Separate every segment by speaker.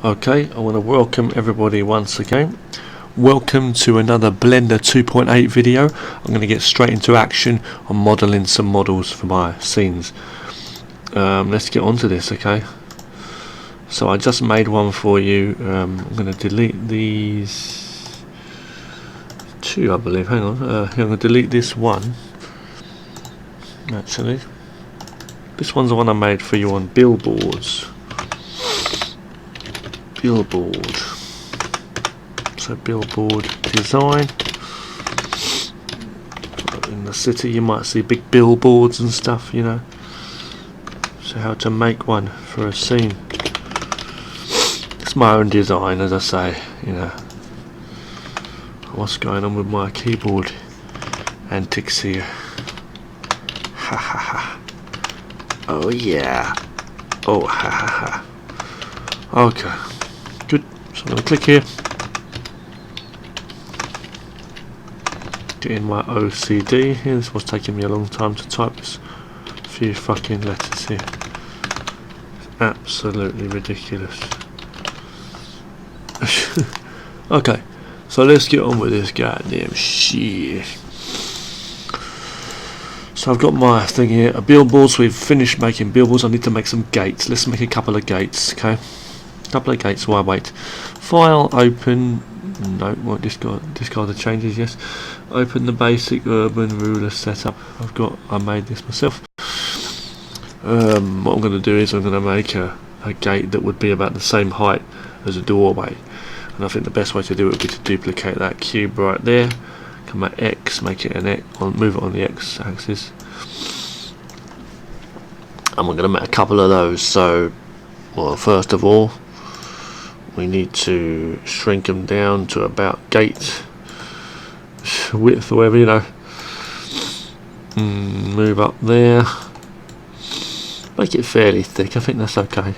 Speaker 1: Okay, I want to welcome everybody once again. Welcome to another Blender 2.8 video. I'm going to get straight into action on modelling some models for my scenes. Let's get on to this, okay? So I just made one for you. I'm going to delete these two, I believe. Hang on. I'm going to delete this one. Actually, this one's the one I made for you on billboards. Billboard. So billboard design. In the city you might see big billboards and stuff, you know. So how to make one for a scene. It's my own design, as I say, you know. What's going on with my keyboard antics here? Ha ha ha. Oh yeah. Oh ha ha ha. Okay. Good. So I'm going to click here. Get in my OCD here. This was taking me a long time to type this few fucking letters here. It's absolutely ridiculous. Okay. So let's get on with this goddamn shit. So I've got my thing here, a billboards. We've finished making billboards. I need to make some gates. Let's make a couple of gates, okay? Couple of gates while I wait. File, open. No, won't discard the changes. Yes, open the basic urban ruler setup. I made this myself. What I'm going to do is I'm going to make a gate that would be about the same height as a doorway, and I think the best way to do it would be to duplicate that cube right there. Come at X, make it an X, move it on the X axis, and we're going to make a couple of those. So, well, first of all, we need to shrink them down to about gate width or whatever, you know. Move up there. Make it fairly thick. I think that's okay.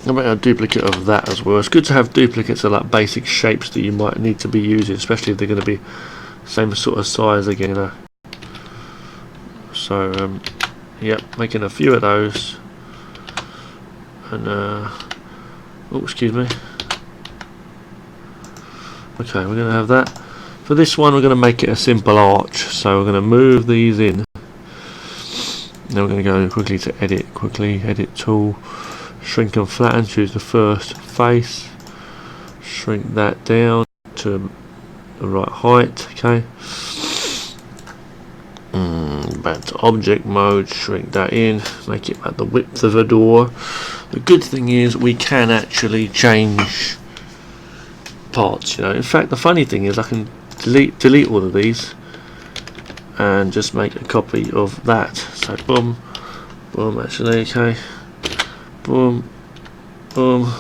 Speaker 1: I'll make a duplicate of that as well. It's good to have duplicates of like basic shapes that you might need to be using, especially if they're going to be same sort of size again, you know. So, yep, making a few of those. And oh, excuse me. Okay, we're going to have that. For this one, we're going to make it a simple arch. So we're going to move these in. Then we're going to go quickly to edit tool, shrink and flatten. Choose the first face. Shrink that down to the right height. Okay. Back to object mode. Shrink that in. Make it about the width of a door. The good thing is we can actually change parts, you know. In fact, the funny thing is I can delete all of these and just make a copy of that. So boom, boom, actually, okay, boom, boom,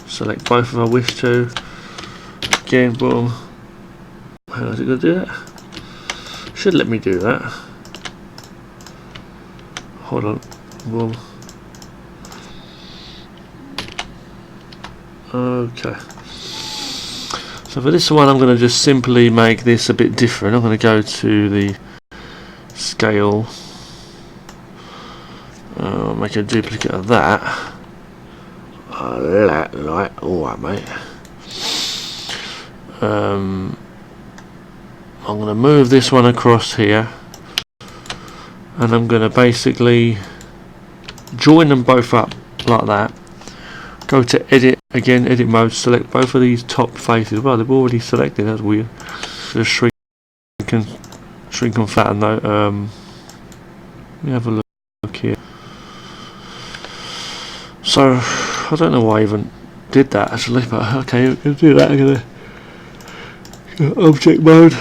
Speaker 1: select both if I wish to, again, boom. How is it going to do that? Should let me do that. Hold on, boom. Okay, so for this one I'm going to just simply make this a bit different. I'm going to go to the scale, make a duplicate of that. Alright mate. I'm going to move this one across here, and I'm going to basically join them both up like that. Go to edit again, edit mode, select both of these top faces. Well, they've already selected, that's weird. Just shrink and flatten though. Let me have a look here. So I don't know why I even did that actually, but okay, I'm gonna do that. I'm gonna go object mode,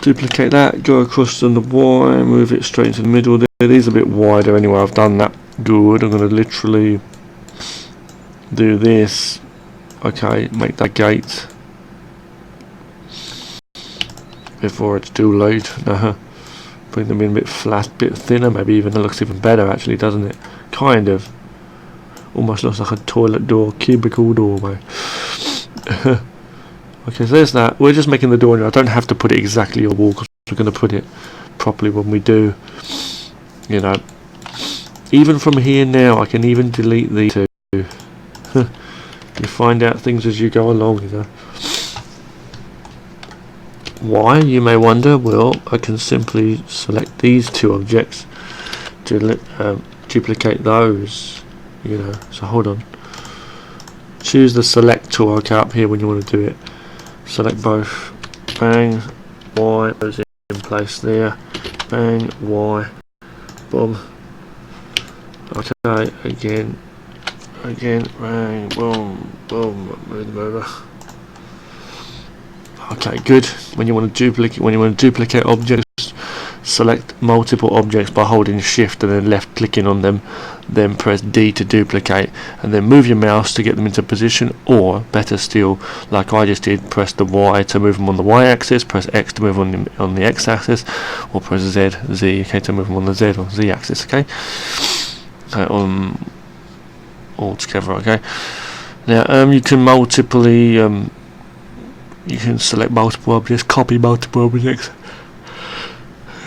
Speaker 1: duplicate that, go across on the Y, move it straight into the middle there. These are a bit wider anyway, I've done that. Good, I'm gonna literally do this. Okay, make that gate before it's too late. Bring them in a bit flat, bit thinner, maybe even. It looks even better actually, doesn't it? Kind of. Almost looks like a toilet door, cubicle doorway. Okay, so there's that. We're just making the door now. I don't have to put it exactly on the wall because we're going to put it properly when we do, you know, Even from here now, I can even delete these two. You find out things as you go along, you know. Why, you may wonder? Well, I can simply select these two objects to duplicate those, you know. So hold on. Choose the select tool, okay, up here when you want to do it. Select both. Bang. Y goes in place there. Bang. Y. Boom. Okay, again. Bang. Boom. Boom. Move them over. Okay, good. When you want to duplicate objects, select multiple objects by holding shift and then left clicking on them, then press D to duplicate, and then move your mouse to get them into position, or better still, like I just did, press the Y to move them on the Y axis, press X to move on the X axis, or press Z, okay, to move them on the Z or Z axis, okay? All together, okay? Now, you can you can select multiple objects, copy multiple objects,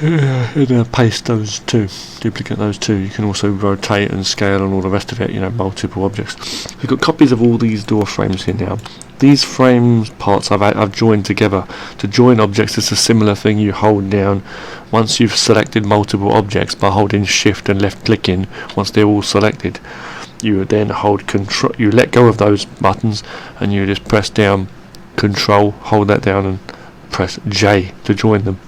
Speaker 1: and paste those two, duplicate those two. You can also rotate and scale and all the rest of it, you know, multiple objects. We've got copies of all these door frames here now. These frames parts I've joined together. To join objects, it's a similar thing. You hold down, once you've selected multiple objects by holding shift and left clicking, once they're all selected, you then hold control, you let go of those buttons and you just press down Control, hold that down and press J to join them.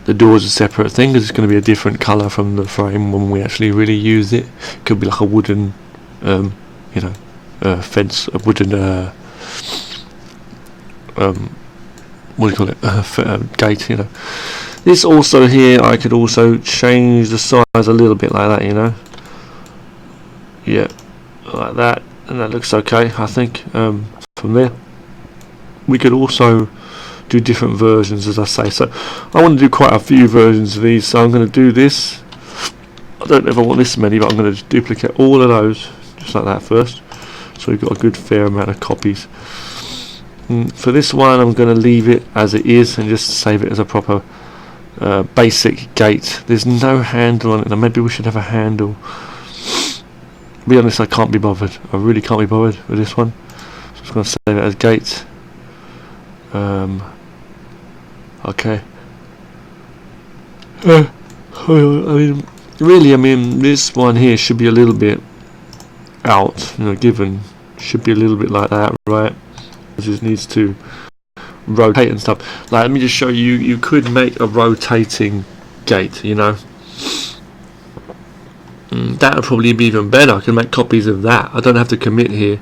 Speaker 1: The door is a separate thing because it's going to be a different colour from the frame when we actually really use it. It could be like a wooden, you know, fence, a wooden, what do you call it, gate, you know. This also here, I could also change the size a little bit like that, you know. Yeah, like that, and that looks okay, I think. From there, we could also do different versions, as I say. So I want to do quite a few versions of these, so I'm going to do this. I don't ever want this many, but I'm going to duplicate all of those just like that first, so we've got a good fair amount of copies. For this one, I'm going to leave it as it is and just save it as a proper basic gate. There's no handle on it. Now maybe we should have a handle. To be honest, I can't be bothered. I really can't be bothered with this one. I'm just going to save it as gate. Okay. I mean, this one here should be a little bit out, you know, given. Should be a little bit like that, right? It just needs to rotate and stuff. Like, let me just show you. You could make a rotating gate, you know. That would probably be even better. I can make copies of that. I don't have to commit here,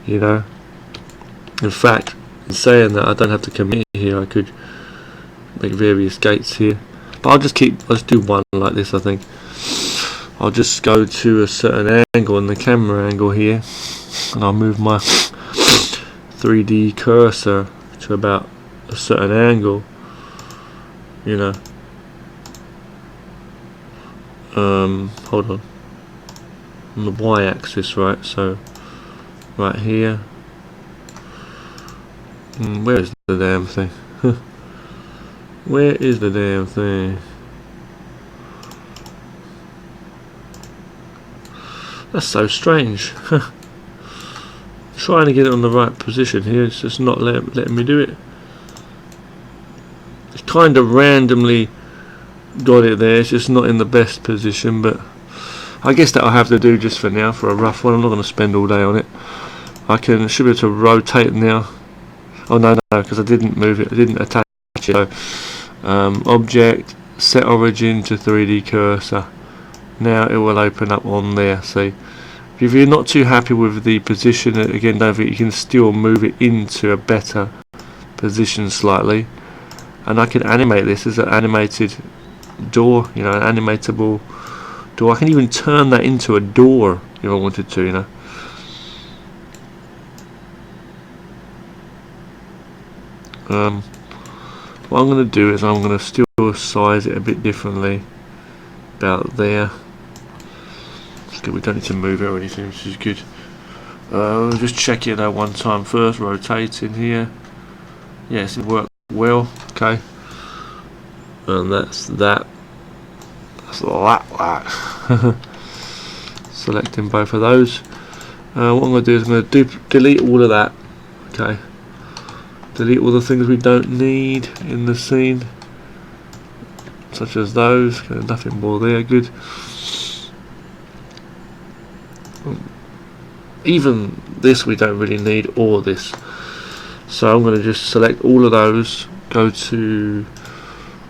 Speaker 1: you know. In fact, in saying that, I don't have to commit here. I could make various gates here, but let's do one like this. I think I'll just go to a certain angle in the camera angle here, and I'll move my 3D cursor to about a certain angle, you know. Hold on the y-axis, right? So right here. Where is the damn thing? Where is the damn thing? That's so strange. Trying to get it on the right position here, it's just not letting me do it. It's kind of randomly got it there, it's just not in the best position, but I guess that I'll have to do just for now, for a rough one. I'm not going to spend all day on it. Should be able to rotate now. Oh no, because I didn't move it, I didn't attach it. So, object, set origin to 3D cursor. Now it will open up on there. See, if you're not too happy with the position, again, don't forget you can still move it into a better position slightly. And I can animate this as an animated door, you know, an animatable door. I can even turn that into a door if I wanted to, you know. What I'm going to do is I'm going to still size it a bit differently, about there. It's good, we don't need to move it or anything, which is good. Just check it out one time first, rotating here. Yes, it worked well, okay. And that's that. That's that. Selecting both of those. What I'm going to do is I'm going to delete all of that. Okay. Delete all the things we don't need in the scene, such as those. Okay, nothing more there. Good. Even this we don't really need, or this. So I'm going to just select all of those, go to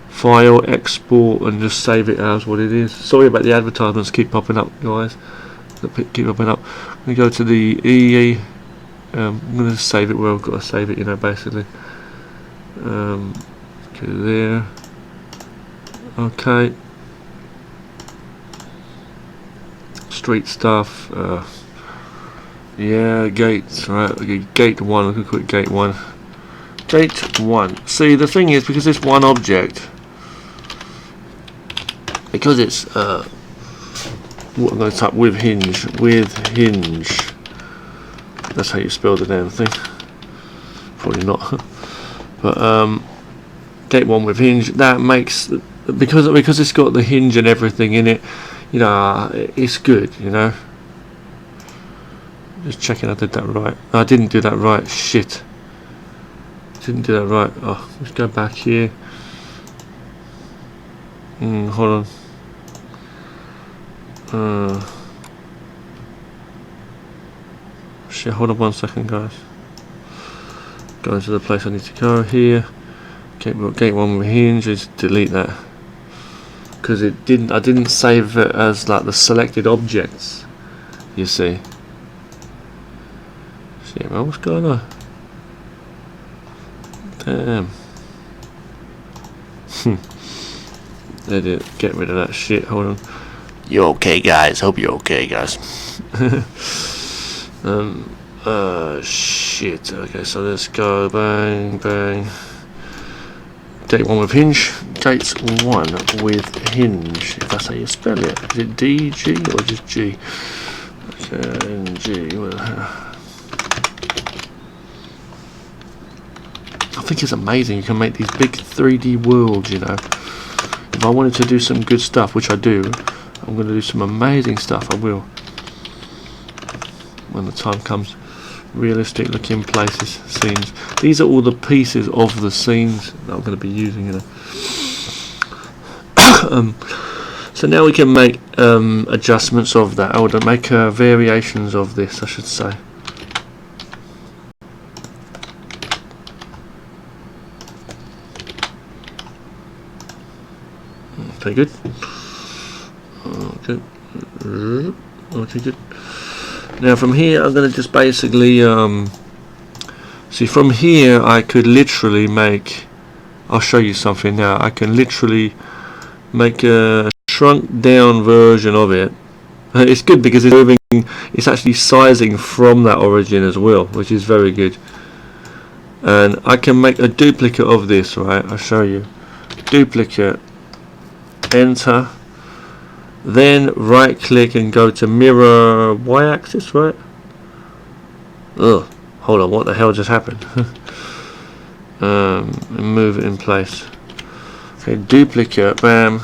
Speaker 1: File, Export, and just save it as what it is. Sorry about the advertisements keep popping up, guys. Keep popping up. I'm going to go to the EE. I'm going to save it where I've got to save it, you know, basically. Go there. Okay. Street stuff. Yeah, gates, right, okay, gate 1, I can call it gate 1. Gate 1. See, the thing is, because it's one object, because it's, what I'm going to type with hinge, that's how you spell the damn thing, probably not, but, gate 1 with hinge, that makes, because it's got the hinge and everything in it, you know, it's good, you know. Just checking I did that right. No, I didn't do that right. Shit. Didn't do that right. Oh, let's go back here. Hold on. Shit, hold on 1 second, guys. Go into the place I need to go here. Gate 1 with hinge. Just delete that. Because I didn't save it as like the selected objects. You see. Shit, man, what's going on? Damn. Get rid of that shit. Hold on. You okay, guys? Hope you're okay, guys. Shit. Okay, so let's go. Bang, bang. Gate 1 with hinge. Gate 1 with hinge. If that's how you spell it. Is it D, G, or just G? Okay, G. I think it's amazing you can make these big 3D worlds, you know. If I wanted to do some good stuff, which I do, I'm going to do some amazing stuff, I will. When the time comes. Realistic looking places, scenes. These are all the pieces of the scenes that I'm going to be using, you know. So now we can make adjustments of that, or to make variations of this, I should say. Okay, good. Okay. Okay, good. Now from here I'm going to just basically see, from here I could literally make, I'll show you something now, I can literally make a shrunk down version of it. It's good because it's moving, it's actually sizing from that origin as well, which is very good. And I can make a duplicate of this, right? I'll show you. Duplicate, enter, then right click and go to mirror y-axis, right? Ugh, hold on, what the hell just happened? And move it in place. Okay, duplicate, bam,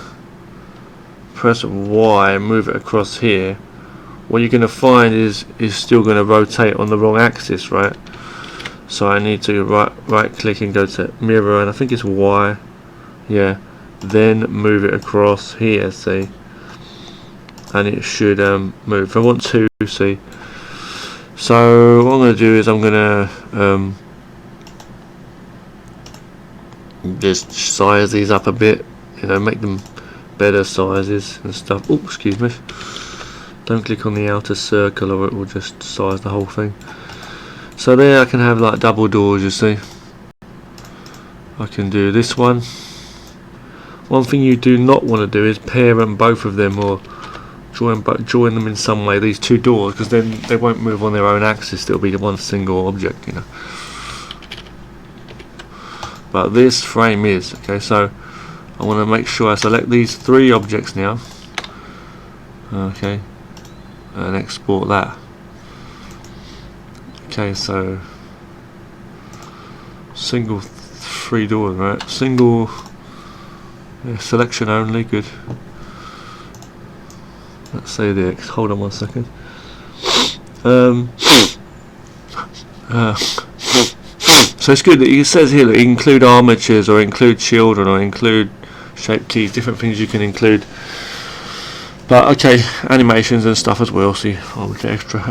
Speaker 1: press Y, move it across here. What you're going to find is still going to rotate on the wrong axis, right? So I need to right click and go to mirror, and I think it's Y, yeah, then move it across here, see, and it should move. If I want to, see, so what I'm going to do is I'm going to just size these up a bit, you know, make them better sizes and stuff. Oh, excuse me, don't click on the outer circle or it will just size the whole thing. So there I can have like double doors, you see. I can do this one. One thing you do not want to do is parent both of them or join them in some way, these two doors, because then they won't move on their own axis. It'll be one single object, you know. But this frame is, okay, so I want to make sure I select these three objects now, okay, and export that. Okay, so single three doors, right? Single, yeah, selection only, good. Let's say the X. Hold on 1 second. So it's good that it says here that include armatures or include children or include shape keys, different things you can include. But okay, animations and stuff as well. See, I'll get extra.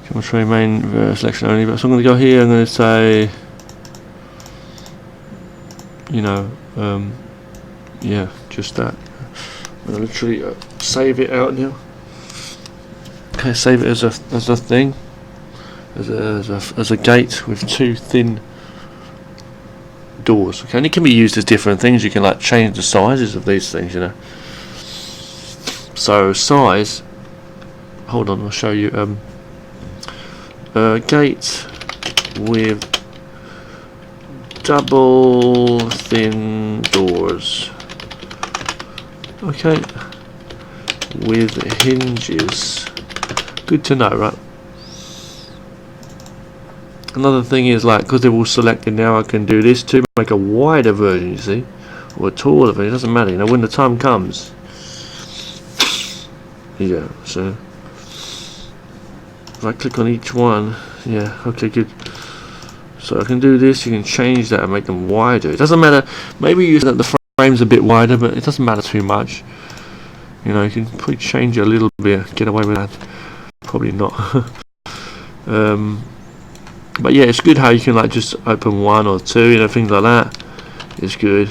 Speaker 1: Geometry main selection only. But so I'm going to go here. I'm going to say, you know, yeah, just that. I'm going to literally save it out now. Okay, save it as a thing, as a gate with 2 thin doors. Okay, and it can be used as different things. You can like change the sizes of these things, you know. So size. Hold on, I'll show you. Gate with double thin doors. Okay, with hinges. Good to know, right? Another thing is, like, because they're all selected now, I can do this to make a wider version, you see, or a taller version. It doesn't matter, you know, when the time comes. Yeah, so if I click on each one, yeah, okay, good. So I can do this. You can change that and make them wider. It doesn't matter. Maybe you that the frame's a bit wider, but it doesn't matter too much. You know, you can probably change it a little bit. Get away with that. Probably not. But yeah, it's good how you can like just open 1 or 2, you know, things like that. It's good.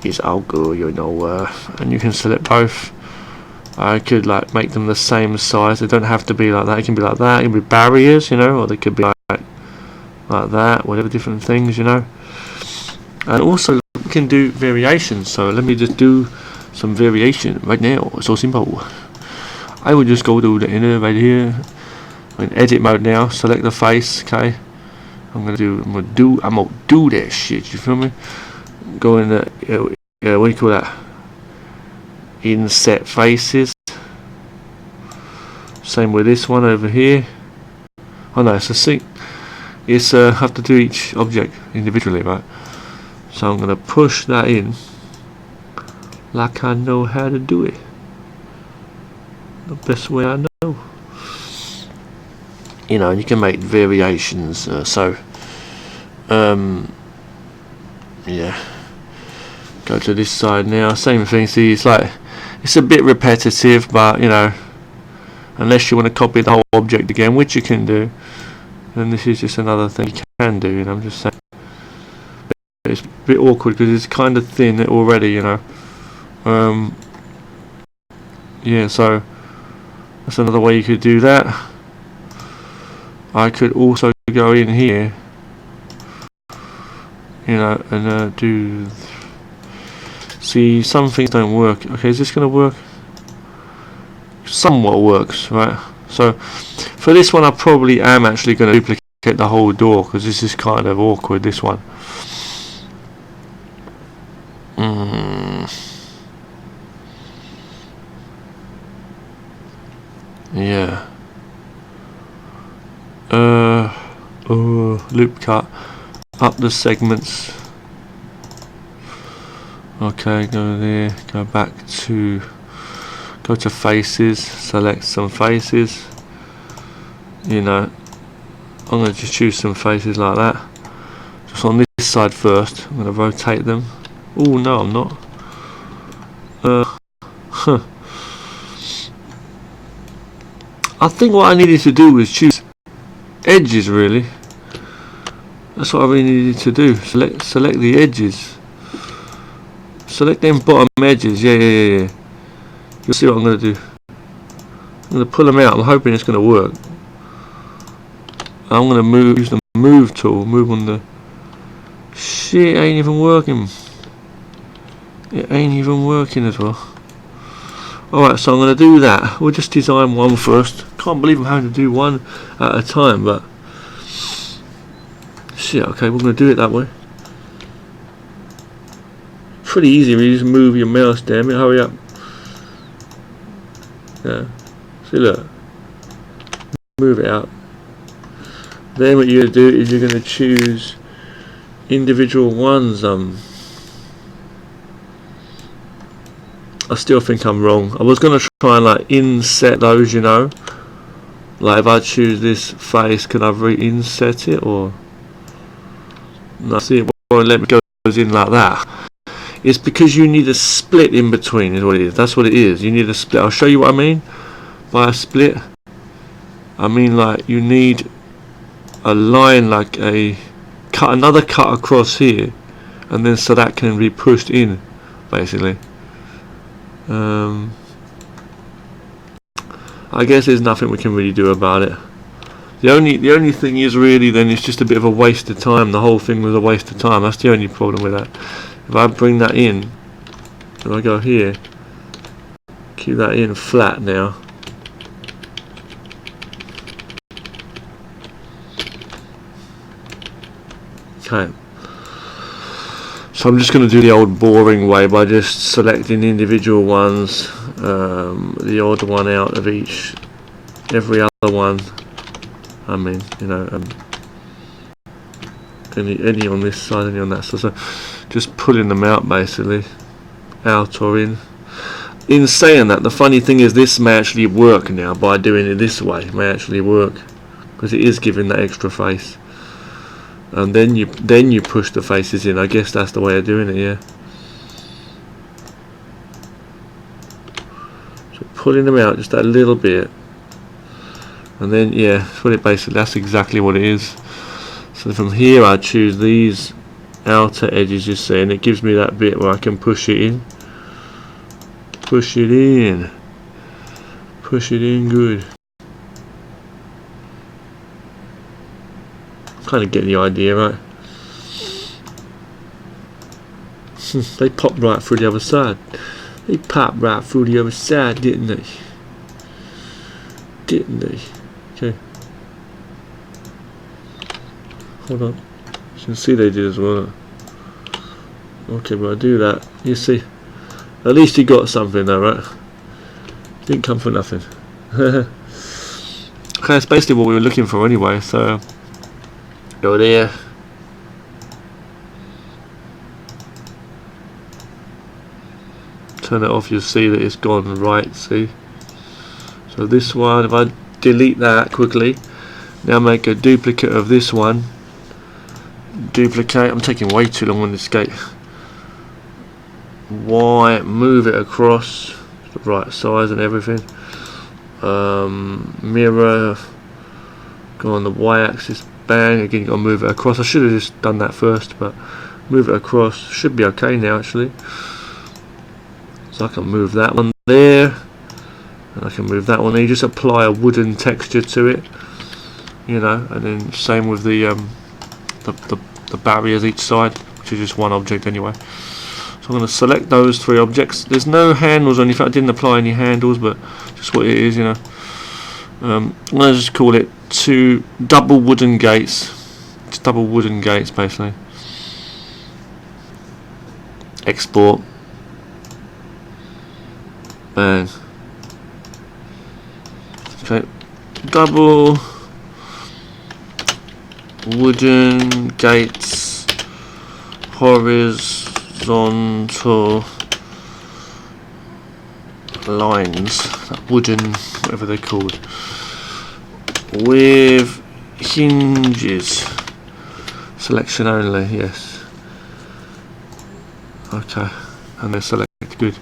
Speaker 1: It's all good, you know. And you can select both. I could like make them the same size. They don't have to be like that. It can be like that. It can be barriers, you know, or they could be like that. Whatever, different things, you know. And also we can do variations. So let me just do some variation right now. It's so simple. I would just go to the inner right here. I'm in edit mode now. Select the face. Okay. I'm gonna do that shit. You feel me? Go in the what do you call that? Inset faces. Same with this one over here. Oh no, it's a sync. It's have to do each object individually, right? So I'm gonna push that in like I know how to do it. The best way I know. You know, and you can make variations. Yeah. Go to this side now. Same thing. See, it's like it's a bit repetitive, but you know, unless you want to copy the whole object again, which you can do, then this is just another thing you can do. You know, I'm just saying. It's a bit awkward because it's kind of thin already. You know. Yeah. So that's another way you could do that. I could also go in here, you know, and do. See, some things don't work. Okay, is this going to work? Somewhat works, right? So for this one, I probably am actually going to duplicate the whole door because this is kind of awkward. This one. Yeah. Loop cut up the segments. Okay, go there, go back to faces, select some faces. You know, I'm going to just choose some faces like that. Just on this side first. I'm going to rotate them. Oh no, I'm not. I think what I needed to do was choose edges, really. That's what I really needed to do. Select the edges. Select them bottom edges. Yeah. You'll see what I'm going to do. I'm going to pull them out. I'm hoping it's going to work. I'm going to use the move tool. Move on the. Shit, ain't even working. It ain't even working as well. Alright, so I'm going to do that. We'll just design one first. Can't believe I'm having to do one at a time, but shit, okay, we're going to do it that way. Pretty easy, really, just move your mouse, damn it, hurry up. Yeah, see, look. Move it out. Then what you're going to do is you're going to choose individual ones. I still think I'm wrong. I was going to try and like inset those, you know. Like if I choose this face, can I re-inset it, or no? See, it won't let me go in like that. It's because you need a split in between, is what it is. That's what it is. You need a split. I'll show you what I mean by a split. I mean like you need a line, like a cut, another cut across here, and then so that can be pushed in, basically. I guess there's nothing we can really do about it. The only thing is really then it's just a bit of a waste of time. The whole thing was a waste of time. That's the only problem with that. If I bring that in, if I go here, keep that in flat now. Okay. So I'm just going to do the old boring way by just selecting individual ones, the odd one out of each, every other one. I mean, you know, any on this side, any on that side. So just pulling them out basically, out or in. In saying that, the funny thing is this may actually work now by doing it this way. It may actually work because it is giving that extra face. And then you push the faces in. I guess that's the way of doing it, yeah. So pulling them out just a little bit, and then yeah, that's exactly what it is. So from here I choose these outer edges, you see, and it gives me that bit where I can push it in. Push it in. Push it in good. Kind of get the idea, right? They popped right through the other side. They popped right through the other side, didn't they? Didn't they? Okay. Hold on. You can see they did as well. Okay, but I do that. You see. At least you got something though, right? Didn't come for nothing. Okay, that's basically what we were looking for anyway, so go there. Turn it off, you'll see that it's gone right, see? So this one, if I delete that quickly, now make a duplicate of this one. Duplicate, I'm taking way too long on this gate. Y, move it across, the right size and everything. Mirror, go on the Y axis, bang, again you gotta move it across. I should have just done that first, but move it across, should be okay now actually. So I can move that one there, and I can move that one there. You just apply a wooden texture to it, you know, and then same with the barriers each side, which is just one object anyway. So I'm going to select those three objects. There's no handles or anything. I didn't apply any handles, but just what it is, you know. I'm going to just call it two double wooden gates. It's double wooden gates basically. Export. Bang. Okay. Double wooden gates, horizontal lines, wooden, whatever they're called, with hinges. Selection only, yes. Okay, and they're selected, good.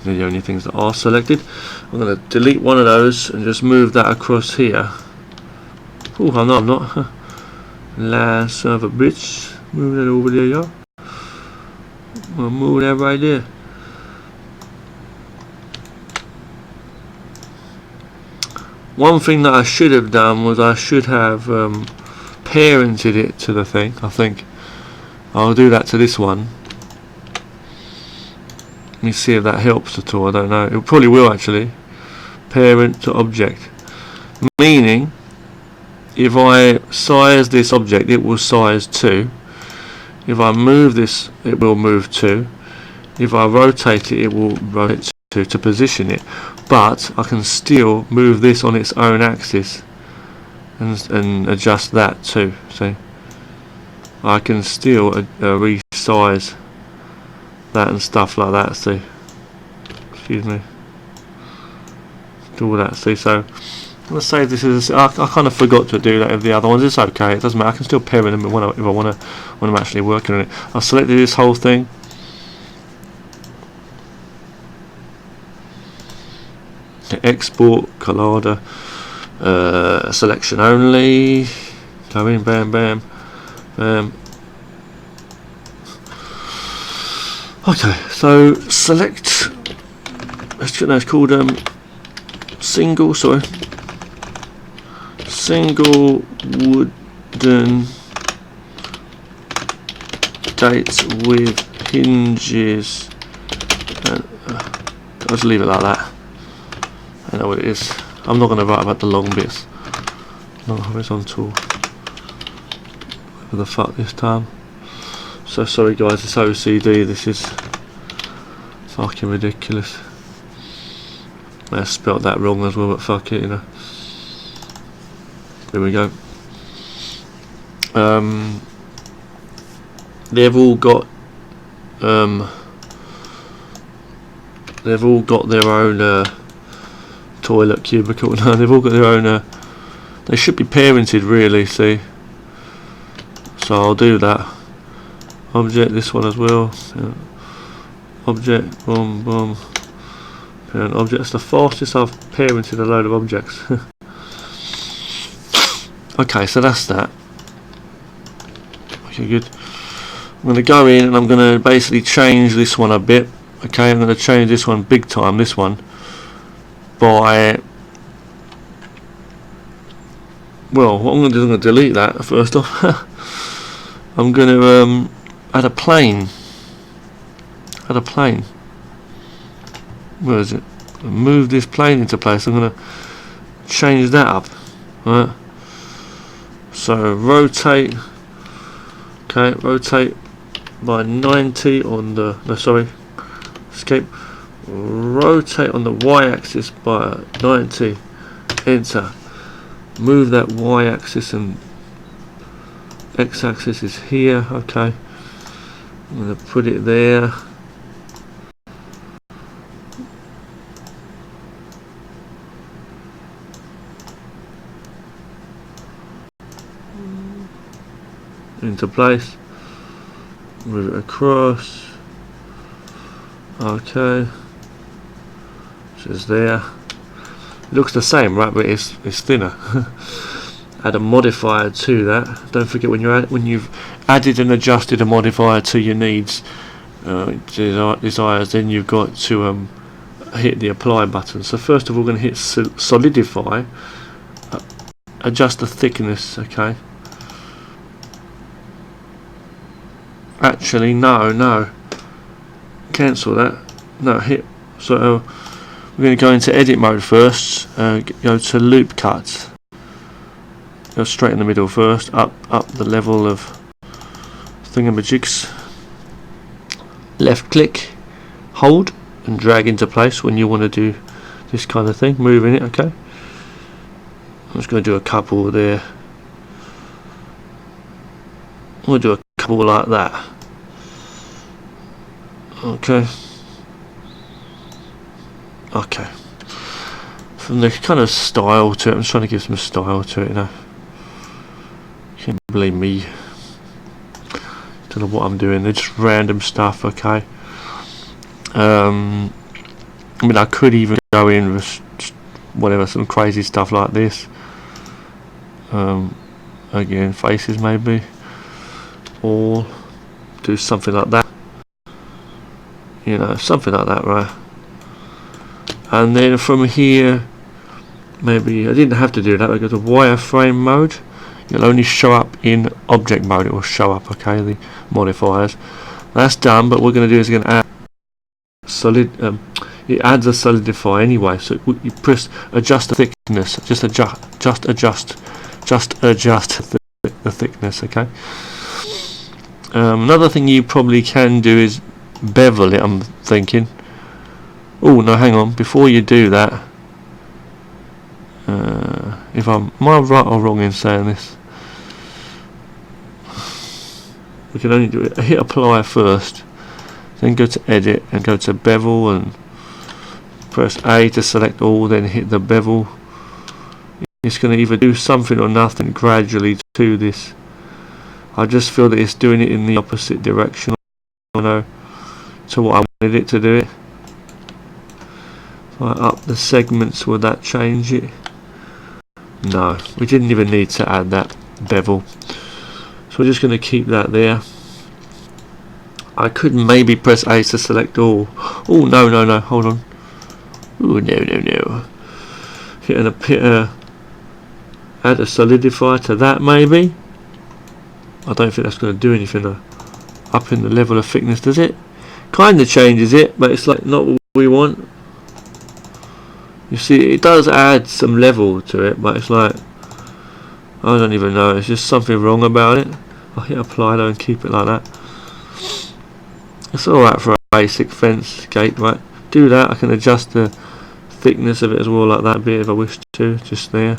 Speaker 1: They're the only things that are selected. I'm going to delete one of those and just move that across here. Oh, I'm not. Last son of a bitch. Move that over there, y'all. I'm going to move that right there. One thing that I should have done was I should have parented it to the thing, I think. I'll do that to this one. Let me see if that helps at all. I don't know. It probably will actually. Parent to object. Meaning, if I size this object, it will size 2. If I move this, it will move 2. If I rotate it, it will rotate 2 to position it. But I can still move this on its own axis and adjust that too. See, I can still resize that and stuff like that. See, excuse me. Do all that. See, so let's say this is. I kind of forgot to do that with the other ones. It's okay. It doesn't matter. I can still pair them if I want to when I'm actually working on it. I've selected this whole thing. Export Collada. Selection only. Go in. Bam. Bam. Bam. Okay. So select. It's called single wooden gates with hinges, and I'll just leave it like that. I know what it is. I'm not going to write about the long bits. Not horizontal. Whatever the fuck this time. So sorry guys, it's OCD. This is fucking ridiculous. I spelt that wrong as well, but fuck it, you know. Here we go. They've all got their own toilet cubicle. No, they've all got their own. They should be parented, really. See. So I'll do that. Object, this one as well. Yeah. Object, boom, boom. Parent object. That's the fastest I've parented a load of objects. Okay, so that's that. Okay, good. I'm going to go in and I'm going to basically change this one a bit. Okay, I'm going to change this one big time. This one by. Well, what I'm going to do is I'm going to delete that first off. I'm going to add a plane. Add a plane. Where is it? Move this plane into place. I'm going to change that up. Right. So rotate. Okay, rotate by 90 on the. No, sorry. Escape. Rotate on the y-axis by 90. Enter. Move that y-axis and x-axis is here. Okay. I'm going to put it there. Into place. Move it across. Okay. Just there. Looks the same, right? But it's thinner. Add a modifier to that. Don't forget when you've added and adjusted a modifier to your needs, desires, then you've got to hit the apply button. So first of all, we're going to hit solidify. Adjust the thickness. Okay. Actually, no. Cancel that. No, hit. So we're going to go into edit mode first. Go to loop cut. Go straight in the middle first. Up the level of thingamajigs. Left click, hold, and drag into place when you want to do this kind of thing. Moving it. Okay. I'm just going to do a couple there. We'll do a couple like that. Okay. From the kind of style to it, I'm just trying to give some style to it, you know. You can't believe me. Don't know what I'm doing. It's just random stuff. Okay. I mean, I could even go in with whatever, some crazy stuff like this. Again, faces maybe. Or do something like that, you know, something like that, right? And then from here, maybe I didn't have to do that. I go to wireframe mode. It'll only show up in object mode. It will show up, okay, the modifiers. That's done. But what we're going to do is we're going to add solid. It adds a solidify anyway. So you press adjust the thickness. Just adjust the thickness, okay. Another thing you probably can do is bevel it, I'm thinking. Oh no, hang on, before you do that, am I right or wrong in saying this? We can only do it, hit apply first, then go to edit and go to bevel and press A to select all, then hit the bevel. It's going to either do something or nothing gradually to this. I just feel that it's doing it in the opposite direction, you know, to what I wanted it to do it. If I up the segments, would that change it? No, we didn't even need to add that bevel. So we're just going to keep that there. I could maybe press A to select all. Oh, no, hold on. Oh, no. Hit add a solidifier to that maybe. I don't think that's going to do anything up in the level of thickness, does it? Kind of changes it, but it's like not what we want. You see, it does add some level to it, but it's like, I don't even know, it's just something wrong about it. I'll hit apply though and keep it like that. It's alright for a basic fence gate, right? Do that, I can adjust the thickness of it as well like that a bit if I wish to, just there.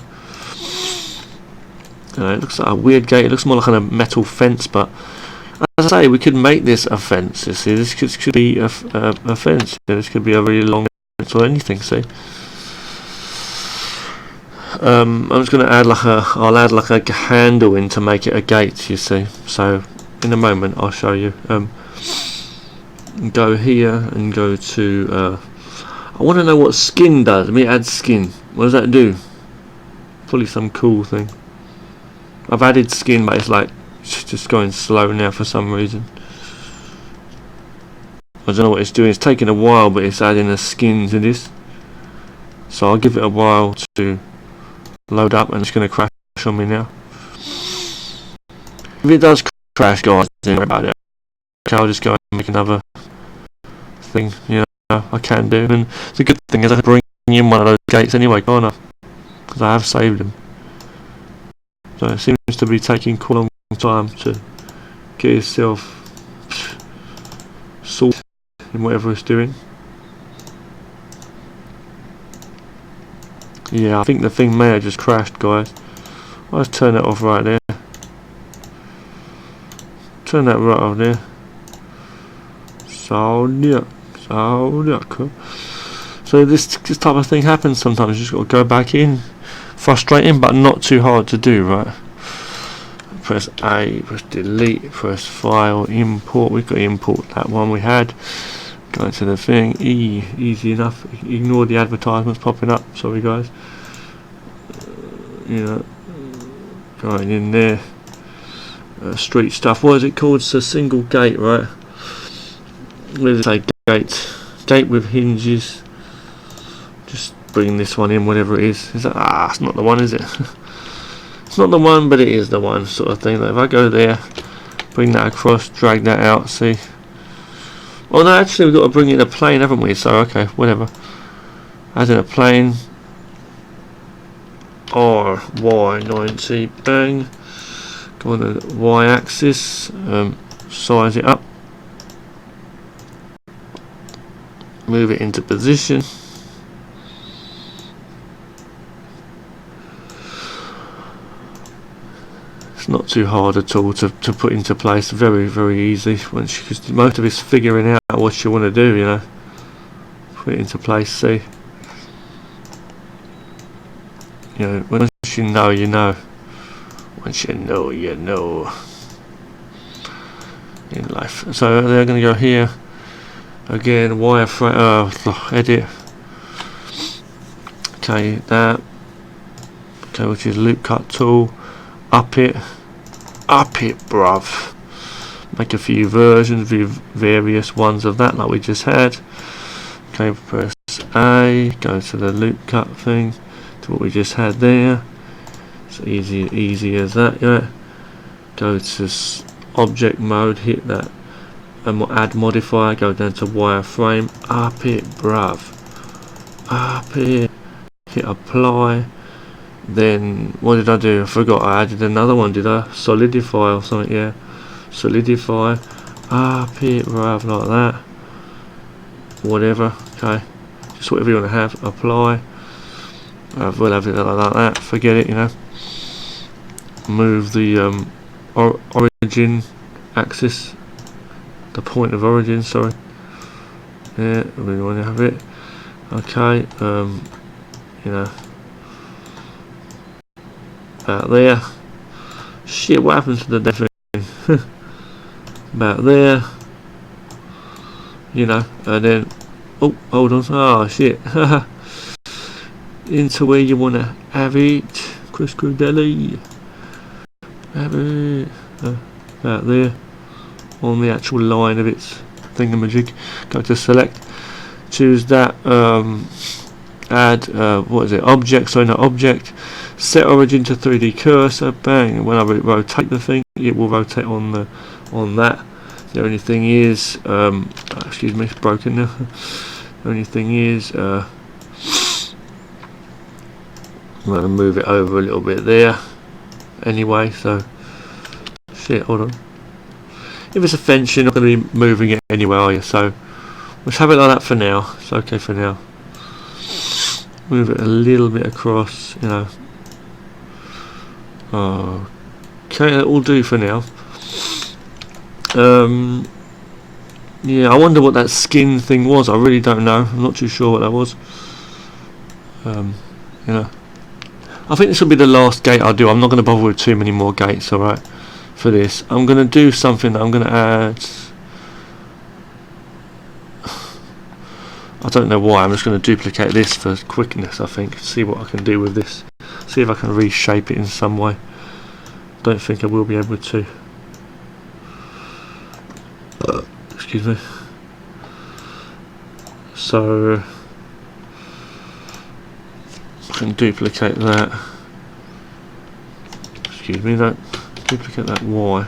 Speaker 1: It looks like a weird gate, it looks more like a metal fence, but as I say, we could make this a fence, you see, this could be a fence, this could be a really long fence or anything, see. I'm just going to add I'll add like a handle in to make it a gate, you see, so in a moment I'll show you. Go here and go to, I want to know what skin does. Let me add skin. What does that do? Probably some cool thing. I've added skin, but it's like just going slow now for some reason. I don't know what it's doing. It's taking a while, but it's adding a skin to this. So I'll give it a while to load up, and it's going to crash on me now. If it does crash, guys, don't worry about it. Okay, I'll just go and make another thing. You know, I can do. And the good thing is I can bring in one of those gates anyway, can't I? Because I have saved them. So it seems to be taking quite a long time to get yourself sorted in whatever it's doing. Yeah, I think the thing may have just crashed, guys. I'll just turn that off right there. Turn that right off there. So this type of thing happens sometimes. You just got to go back in. Frustrating, but not too hard to do, right? Press A, press delete, press file, import. We've got to import that one we had. Go into the thing. E, easy enough. Ignore the advertisements popping up. Sorry, guys. You know, going in there. Street stuff. What is it called? It's a single gate, right? What does it say? Gate with hinges. Just bring this one in, whatever it is. Is that? It's not the one, is it? It's not the one, but it is the one, sort of thing. Like if I go there, bring that across, drag that out. See. Oh no, actually we've got to bring in a plane, haven't we? So okay, whatever. Add in a plane. RY90, bang. Go on the Y-axis. Size it up. Move it into position. It's not too hard at all to put into place. Very, very easy. Because most of it's figuring out what you want to do, you know. Put it into place, see. You know, once you know, you know. Once you know, you know. In life. So they're going to go here. Again, wireframe, edit. Okay, that. Okay, which is loop cut tool. Up it, bruv. Make a few versions with various ones of that, like we just had. Okay, press A, go to the loop cut thing, to what we just had there. It's easy as that, yeah. Go to object mode, hit that, and add modifier. Go down to wireframe. Up it, bruv. Up it. Hit apply. Then what did I do? I forgot. I added another one. Did I? Solidify or something? Yeah. Solidify. Up it, bruv, like that. Whatever. Okay. Just whatever you want to have. Apply. We'll have it like that. Forget it. You know. Move the origin axis. The point of origin. Sorry. Yeah. We want to have it. Okay, you know, about there. Shit, what happens to the death thing? About there. You know, and then, oh, hold on, oh shit. Into where you want to have it, Chris Crudelli. Have it. About there. On the actual line of its thingamajig. Go to select. Choose that. Add, what is it? Object, so no object. Set origin to 3D cursor. Bang. When I rotate the thing, it will rotate on that. The only thing is, excuse me, it's broken now. The only thing is, I'm going to move it over a little bit there. Anyway, so shit. Hold on. If it's a fence, you're not going to be moving it anywhere, are you? So let's have it like that for now. It's okay for now. Move it a little bit across, you know. Okay, that will do for now. Yeah, I wonder what that skin thing was. I really don't know. I'm not too sure what that was. You know, I think this will be the last gate I'll do. I'm not going to bother with too many more gates, alright, for this. I'm going to do something that I'm going to add. I don't know why. I'm just going to duplicate this for quickness, I think. See what I can do with this. See if I can reshape it in some way. Don't think I will be able to. Excuse me. So I can duplicate that. Excuse me, that. Duplicate that Y.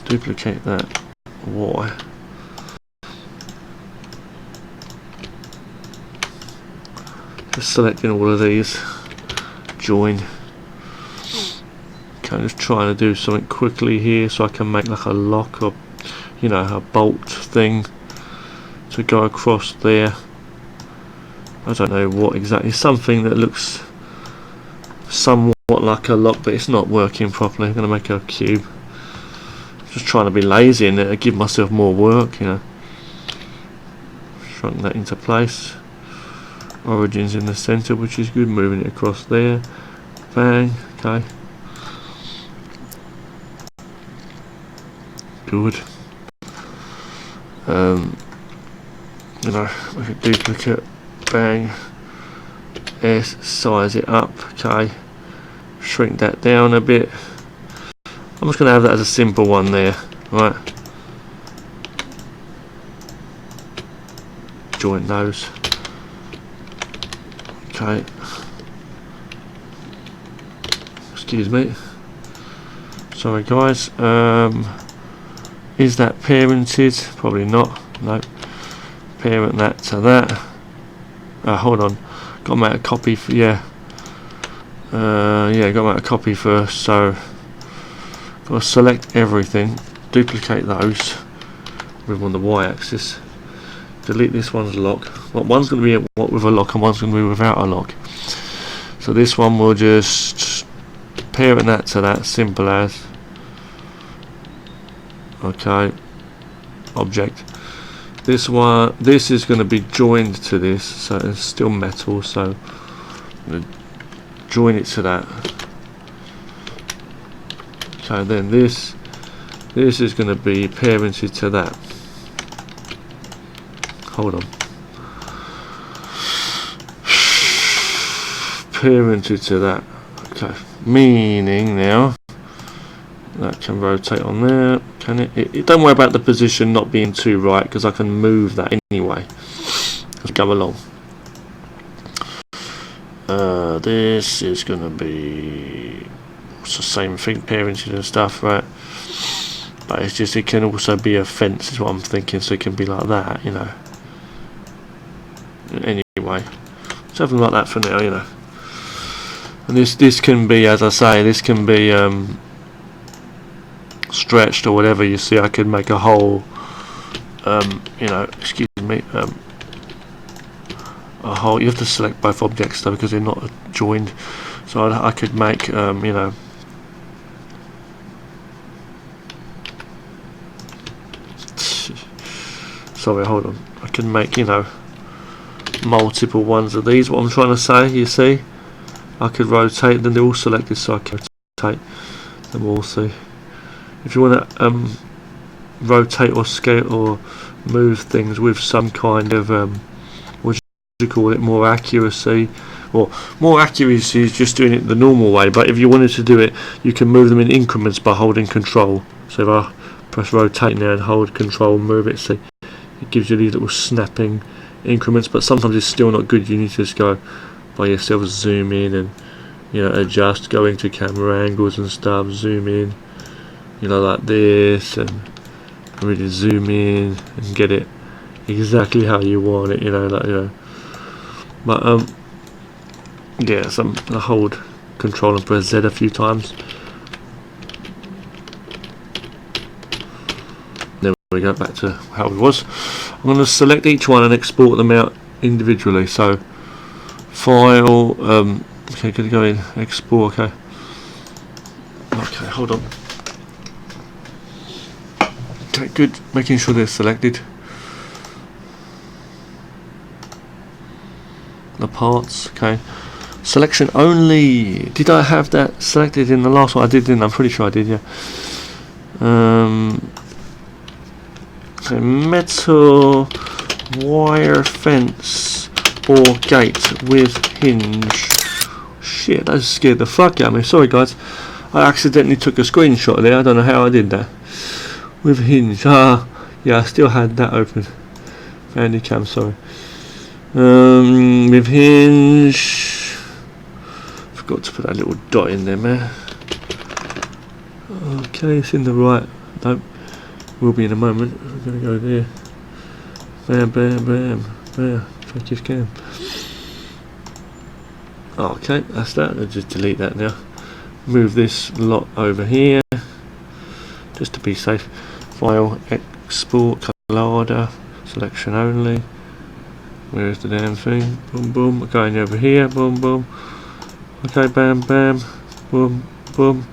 Speaker 1: Duplicate that Y. Just selecting all of these. Join. Okay, I'm just trying to do something quickly here so I can make like a lock or, you know, a bolt thing to go across there. I don't know what exactly. Something that looks somewhat like a lock, but it's not working properly. I'm going to make a cube. Just trying to be lazy and give myself more work, you know. Shrunk that into place. Origins in the center, which is good. Moving it across there. Bang. Okay. Good. You know, make a duplicate. Bang. S, size it up. Okay. Shrink that down a bit. I'm just going to have that as a simple one there. Right. Join those. Okay. Excuse me. Sorry guys. Is that parented? Probably not. No. Parent that to that. Hold on. Got to make a copy for, yeah. Yeah, got to make a copy first. So got to select everything. Duplicate those. Move on the Y-axis. Delete this one's lock. Well, one's going to be with a lock and one's going to be without a lock. So this one will just parent that to that, simple as. Okay. Object. This one, this is going to be joined to this, so it's still metal. So I'm going to join it to that. Okay, then this is going to be parented to that. Hold on. Parented to that. Okay. Meaning now that can rotate on there. Can it don't worry about the position not being too right because I can move that anyway. Let's go along. This is going to be it's the same thing, parenting and stuff, right? But it's just it can also be a fence is what I'm thinking, so it can be like that, you know. Anyway, something like that for now, you know. And this can be, as I say, this can be stretched or whatever. You see, I could make a whole, you know, excuse me, a whole. You have to select both objects though because they're not joined. So I could make, you know. Sorry, hold on. I can make, you know, multiple ones of these. What I'm trying to say, you see, I could rotate them. They're all selected, so I can rotate them also. If you want to rotate or scale or move things with some kind of what do you call it, more accuracy. Well, more accuracy is just doing it the normal way, but if you wanted to do it, you can move them in increments by holding control. So if I press rotate now and hold control and move it, see, it gives you these little snapping increments, but sometimes it's still not good. You need to just go by yourself, zoom in and, you know, adjust, go into camera angles and stuff, zoom in, you know, like this, and really zoom in and get it exactly how you want it, you know, like, you know. But yeah, I hold control and press Z a few times. There we go, back to how it was. I'm going to select each one and export them out individually. So file, okay, gonna go in export. Okay, hold on. Okay, good, making sure they're selected. The parts, okay. Selection only. Did I have that selected in the last one? I did, didn't I? I'm pretty sure I did, yeah. So metal wire fence or gate with hinge. Shit, that scared the fuck out of me. Sorry guys, I accidentally took a screenshot there. I don't know how I did that. With hinge. Yeah, I still had that open. Handycam, sorry. With hinge. Forgot to put that little dot in there, man. Okay, it's in the right. Nope. Will be in a moment. We're gonna go there. Bam, bam, bam, bam. Fuck your scam. Okay, that's that. I'll just delete that now. Move this lot over here, just to be safe. File, export, collider, selection only. Where's the damn thing? Boom, boom. Going over here. Boom, boom. Okay, bam, bam. Boom, boom.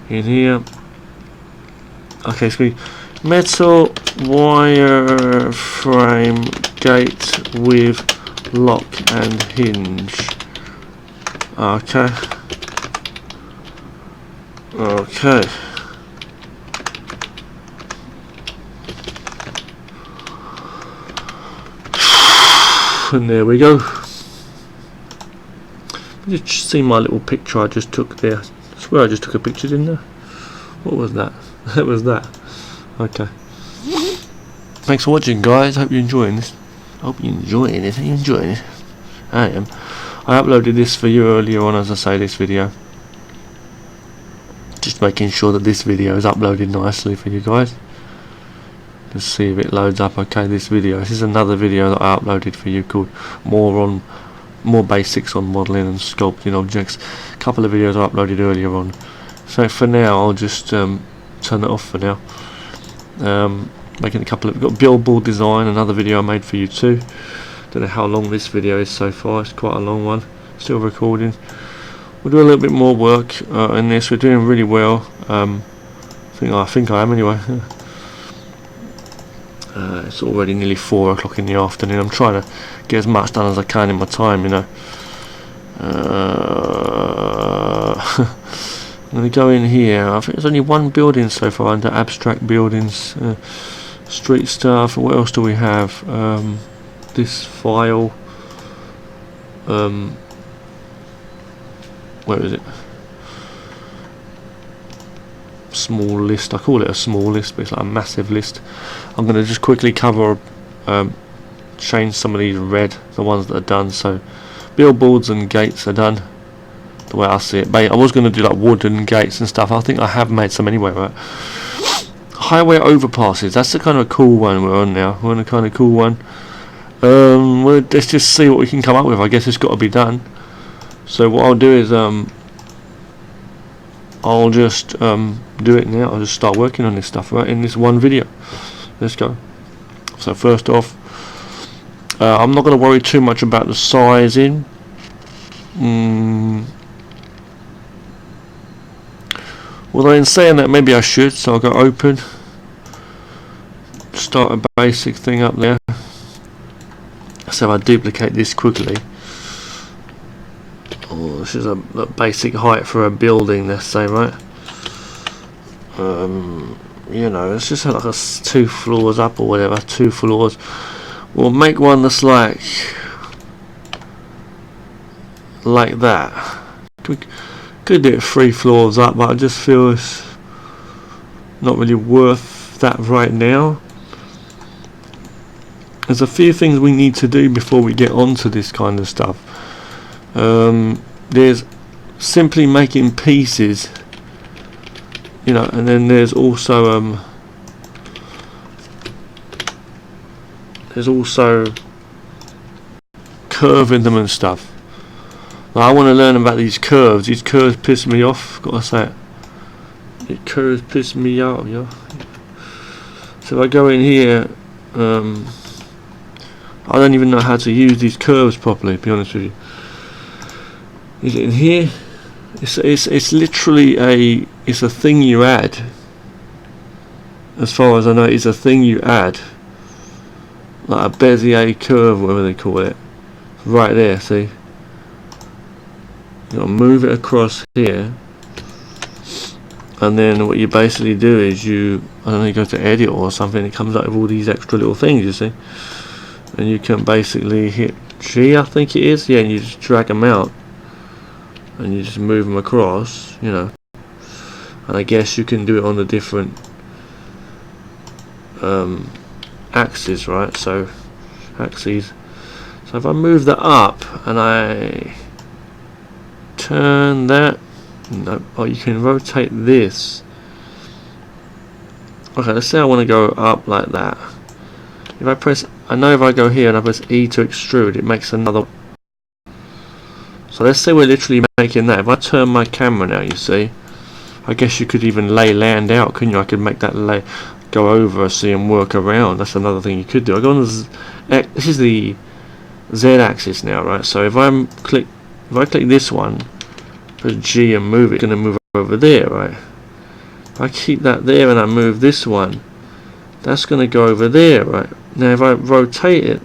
Speaker 1: In here. Okay, so metal wire frame gate with lock and hinge. Okay. Okay. And there we go. Did you see my little picture I just took there? I swear I just took a picture, didn't I? What was that? That was that. Okay. Thanks for watching, guys. Hope you're enjoying this. Hope you're enjoying it. Are you enjoying it? I am. I uploaded this for you earlier on, as I say, this video. Just making sure that this video is uploaded nicely for you guys. Let's see if it loads up. Okay, this video. This is another video that I uploaded for you called More Basics on Modelling and Sculpting Objects. A couple of videos I uploaded earlier on. So for now, I'll just turn it off for now. Making a couple of, got billboard design, another video I made for you too. Don't know how long this video is so far. It's quite a long one. Still recording. We'll do a little bit more work in this. We're doing really well. I think I am anyway. It's already nearly 4 o'clock in the afternoon. I'm trying to get as much done as I can in my time, you know. I'm going to go in here. I think there's only one building so far under abstract buildings, street stuff. What else do we have? This file. Where is it? Small list. I call it a small list, but it's like a massive list. I'm going to just quickly cover, change some of these red, the ones that are done. So billboards and gates are done, the way I see it. But I was going to do like wooden gates and stuff. I think I have made some anyway, right? Highway overpasses, that's the kind of cool one we're on now. We're on a kind of cool one. Well, let's just see what we can come up with. I guess it's got to be done. So what I'll do is I'll just do it now. I'll just start working on this stuff right in this one video. Let's go. So first off, I'm not going to worry too much about the sizing. Although in saying that, maybe I should. So I'll go open, start a basic thing up there. say if I duplicate this quickly. Oh, this is a basic height for a building, let's say, right? You know, it's just like 2 floors up or whatever, 2 floors. We'll make one that's like that. We could do it 3 floors up, but I just feel it's not really worth that right now. There's a few things we need to do before we get onto this kind of stuff. There's simply making pieces, you know, and then there's also curving them and stuff. Now, I want to learn about these curves. These curves piss me off, gotta say it. The curves piss me out, yeah. So if I go in here, I don't even know how to use these curves properly, to be honest with you. Is it in here? It's literally a thing you add. As far as I know, it's a thing you add, like a Bezier curve, whatever they call it. Right there, see. You gotta move it across here, and then what you basically do is you go to edit or something. It comes up with all these extra little things, you see, and you can basically hit G, I think it is, yeah, and you just drag them out. And you just move them across, you know. And I guess you can do it on the different axes, right? So axes. So if I move that up and I turn that, no, oh, you can rotate this. Okay, let's say I want to go up like that. If I press, I know if I go here and I press E to extrude, it makes another. So let's say we're literally making that. If I turn my camera now, you see, I guess you could even lay land out, couldn't you? I could make that lay go over, see, and work around. That's another thing you could do. I go on this is the Z-axis now, right? So if I click this one, press G and move it, it's going to move over there, right? If I keep that there and I move this one, that's going to go over there, right? Now if I rotate it,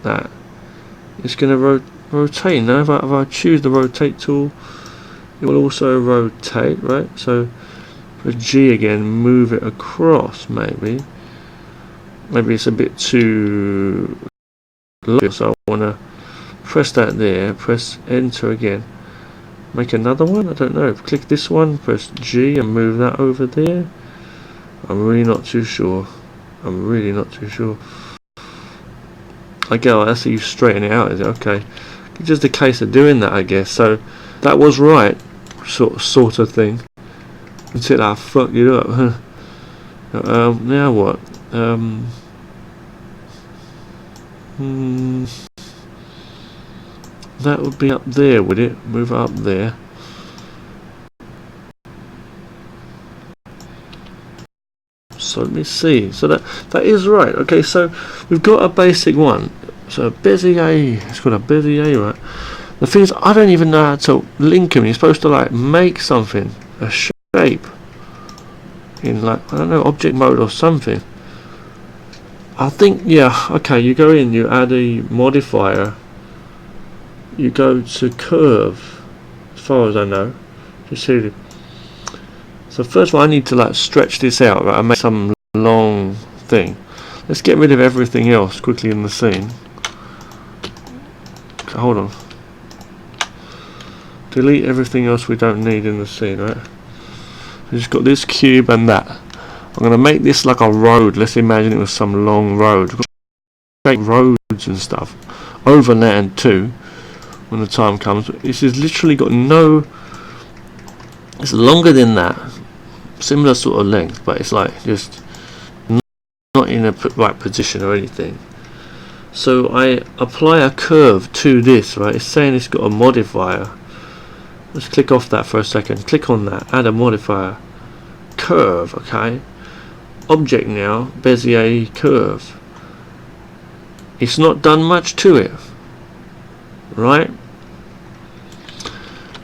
Speaker 1: it's going to rotate. Now if I choose the rotate tool, it will also rotate, right? So press G again, move it across. Maybe it's a bit too low, so I want to press that there, press enter again, make another one. I don't know, click this one, press G and move that over there. I'm really not too sure. I get, oh, that's how you straighten it out, is it? Okay, it's just a case of doing that, I guess. So that was right, sort of thing, until I fucked it up. Now what? That would be up there, would it? Move it up there. So let me see. So that is right. Okay, so we've got a basic one. So Bezier, it's called a Bezier, right? The thing is, I don't even know how to link them. You're supposed to like make something, a shape, in like, I don't know, object mode or something. I think, yeah, okay, you go in, you add a modifier, you go to curve, as far as I know. Just see. So first of all, I need to like stretch this out, right, and make some long thing. Let's get rid of everything else quickly in the scene. Okay, hold on. Delete everything else we don't need in the scene, right? We just got this cube and that. I'm going to make this like a road. Let's imagine it was some long road. We've got roads and stuff. Overland too, when the time comes. This has literally got no... It's longer than that. Similar sort of length, but it's like just not in a right position or anything. So I apply a curve to this, right? It's saying it's got a modifier. Let's click off that for a second. Click on that. Add a modifier. Curve, okay? Object now, Bezier curve. It's not done much to it, right?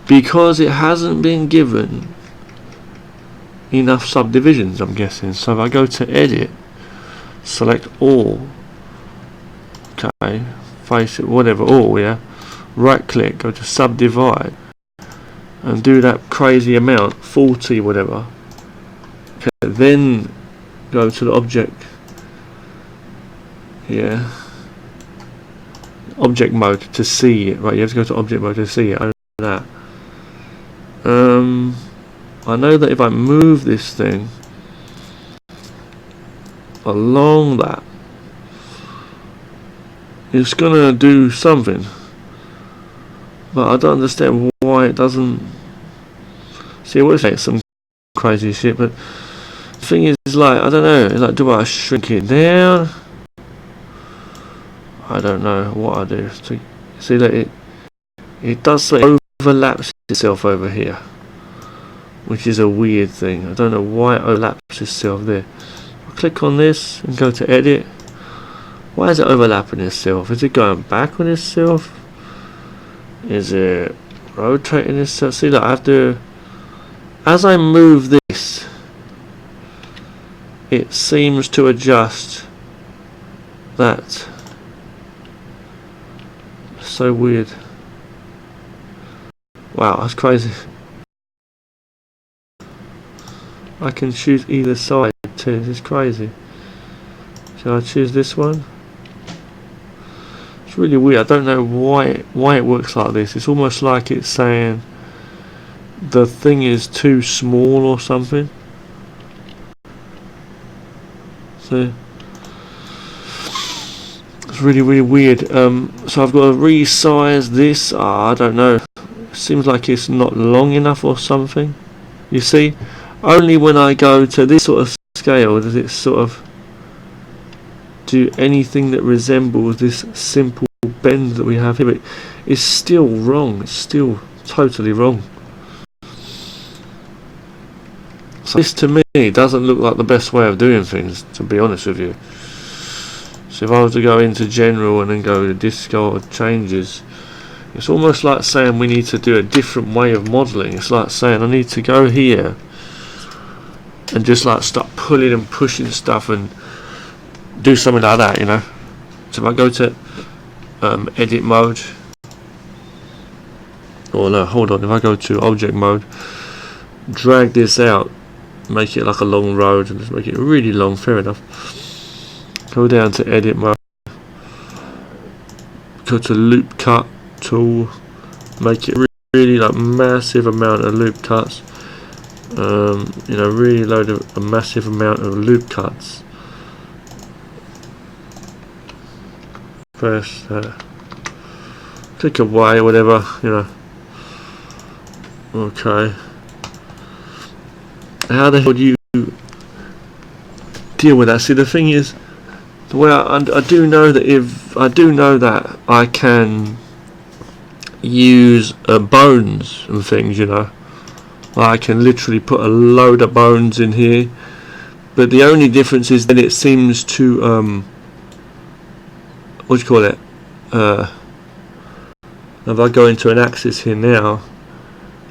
Speaker 1: Because it hasn't been given enough subdivisions, I'm guessing. So if I go to edit, select all, okay, space it, whatever, all, yeah. Right click, go to subdivide, and do that crazy amount, 40 whatever. Okay, then go to the object, yeah, object mode to see it, right, you have to go to object mode to see it, that. I know that if I move this thing along that, it's gonna do something, but I don't understand why it doesn't. See, I would say it's some crazy shit, but the thing is, like, I don't know, like, do I shrink it down? I don't know what I do. So, see that it does say it overlaps itself over here, which is a weird thing. I don't know why it overlaps itself there. I'll click on this and go to edit. Why is it overlapping itself? Is it going back on itself? Is it rotating itself? See that I have to, as I move this, it seems to adjust that. So weird. Wow, that's crazy. I can choose either side too. This is crazy. Shall I choose this one? It's really weird. I don't know why it works like this. It's almost like it's saying the thing is too small or something. So it's really weird. So I've got to resize this. I don't know. It seems like it's not long enough or something. You see, only when I go to this sort of scale does it sort of do anything that resembles this simple bend that we have here. But it's still wrong. It's still totally wrong. So this to me doesn't look like the best way of doing things, to be honest with you. So if I was to go into general and then go to discard changes, it's almost like saying we need to do a different way of modelling. It's like saying I need to go here and just like start pulling and pushing stuff and do something like that, you know. So if I go to edit mode, or no, hold on, if I go to object mode, drag this out, make it like a long road, and just make it really long, fair enough. Go down to edit mode, go to loop cut tool, make it really like massive amount of loop cuts, you know, really load of a massive amount of loop cuts. Press click away, whatever, you know. Okay, how the hell do you deal with that? See, the thing is, the way I do know that if I do know that I can use bones and things, you know, I can literally put a load of bones in here, but the only difference is that it seems to what do you call it, if I go into an axis here now,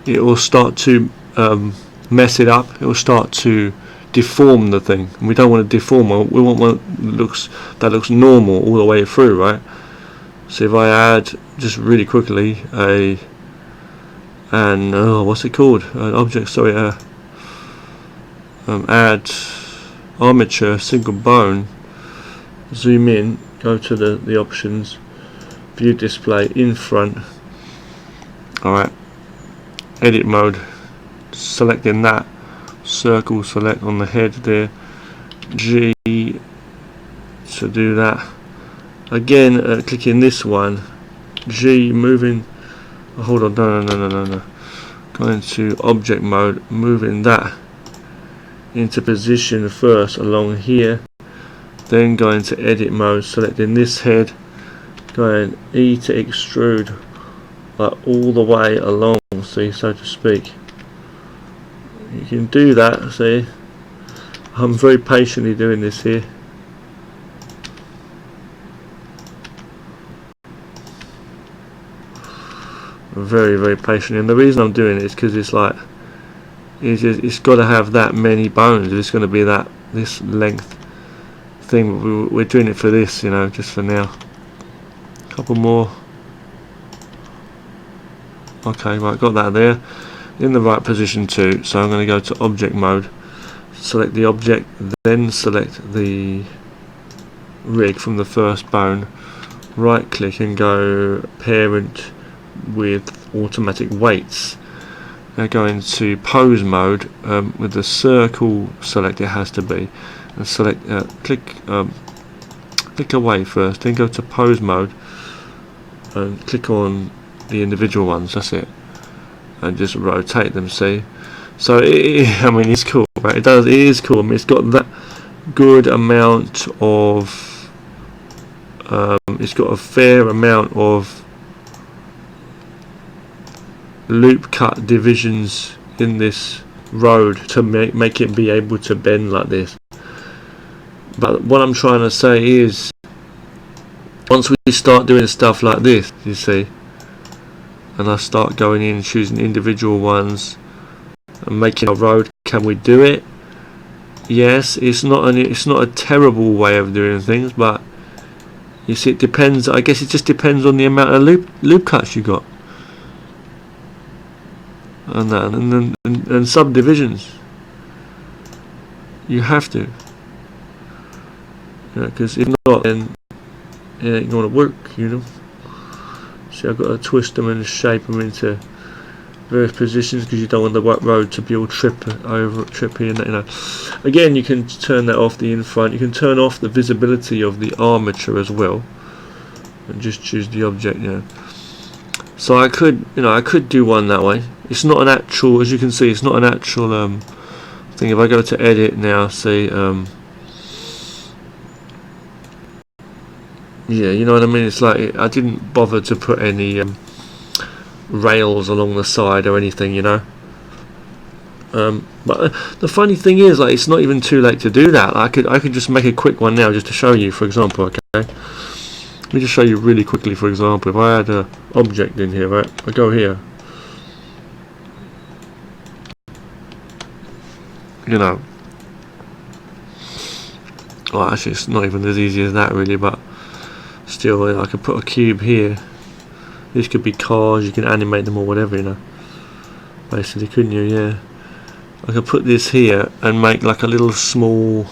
Speaker 1: it will start to mess it up. It will start to deform the thing, and we don't want to deform. We want one that looks normal all the way through, right? So if I add, just really quickly, what's it called? An object, sorry, add armature, single bone, zoom in, go to the options, view display, in front, alright, edit mode, selecting that, circle select on the head there, G to do that. Again, clicking this one, G, moving, oh, hold on, no. Going to object mode, moving that into position first along here, then going to edit mode, selecting this head, going E to extrude, like all the way along, see, so to speak. You can do that, see. I'm very patiently doing this here. Very patient, and the reason I'm doing it is because it's like it's got to have that many bones. It's going to be this length thing. We're doing it for this, you know, just for now. couple more. Okay, right, got that there in the right position too. So I'm going to go to object mode, select the object, then select the rig from the first bone, right click and go parent with automatic weights. Now go into pose mode with the circle select, it has to be, and select click away first, then go to pose mode and click on the individual ones, that's it, and just rotate them, see. So I mean, it's cool, right? It is cool. I mean, it's got that good amount of it's got a fair amount of loop cut divisions in this road to make it be able to bend like this. But what I'm trying to say is, once we start doing stuff like this, you see, and I start going in choosing individual ones and making a road, can we do it? Yes, it's not a terrible way of doing things, but you see, it depends. I guess it just depends on the amount of loop cuts you got, and that, and subdivisions. You have to, because if not, then it ain't gonna work, you know. See, I've got to twist them and shape them into various positions because you don't want the road to be all trippy and that, you know. Again, you can turn that off, the in front. You can turn off the visibility of the armature as well, and just choose the object, you know. So I could do one that way. It's not an actual, as you can see, it's not an actual thing. If I go to edit now, see, yeah, you know what I mean. It's like I didn't bother to put any rails along the side or anything, you know. But the funny thing is, like, it's not even too late to do that. I could just make a quick one now just to show you, for example. Okay, let me just show you really quickly. For example, if I had an object in here, right, I go here, you know. Well, actually, it's not even as easy as that, really, but still, you know, I could put a cube here. This could be cars, you can animate them or whatever, you know. Basically, couldn't you? Yeah. I could put this here and make like a little small,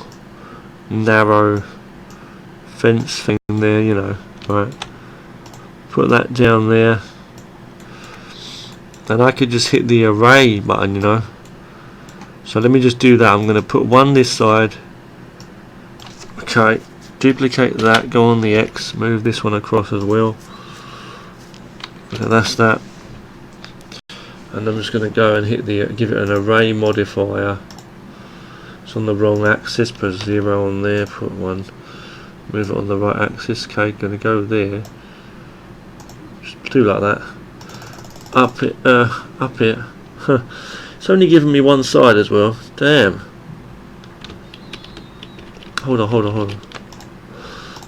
Speaker 1: narrow fence thing there, you know. Right. Put that down there. And I could just hit the array button, you know. So let me just do that. I'm going to put one this side. Okay. Duplicate that, go on the X, move this one across as well. So that's that. And I'm just going to go and hit give it an array modifier. It's on the wrong axis, put 0 on there, put 1, move it on the right axis. Okay, going to go there. Just do like that. Up it. Huh. It's only giving me one side as well. Damn. Hold on.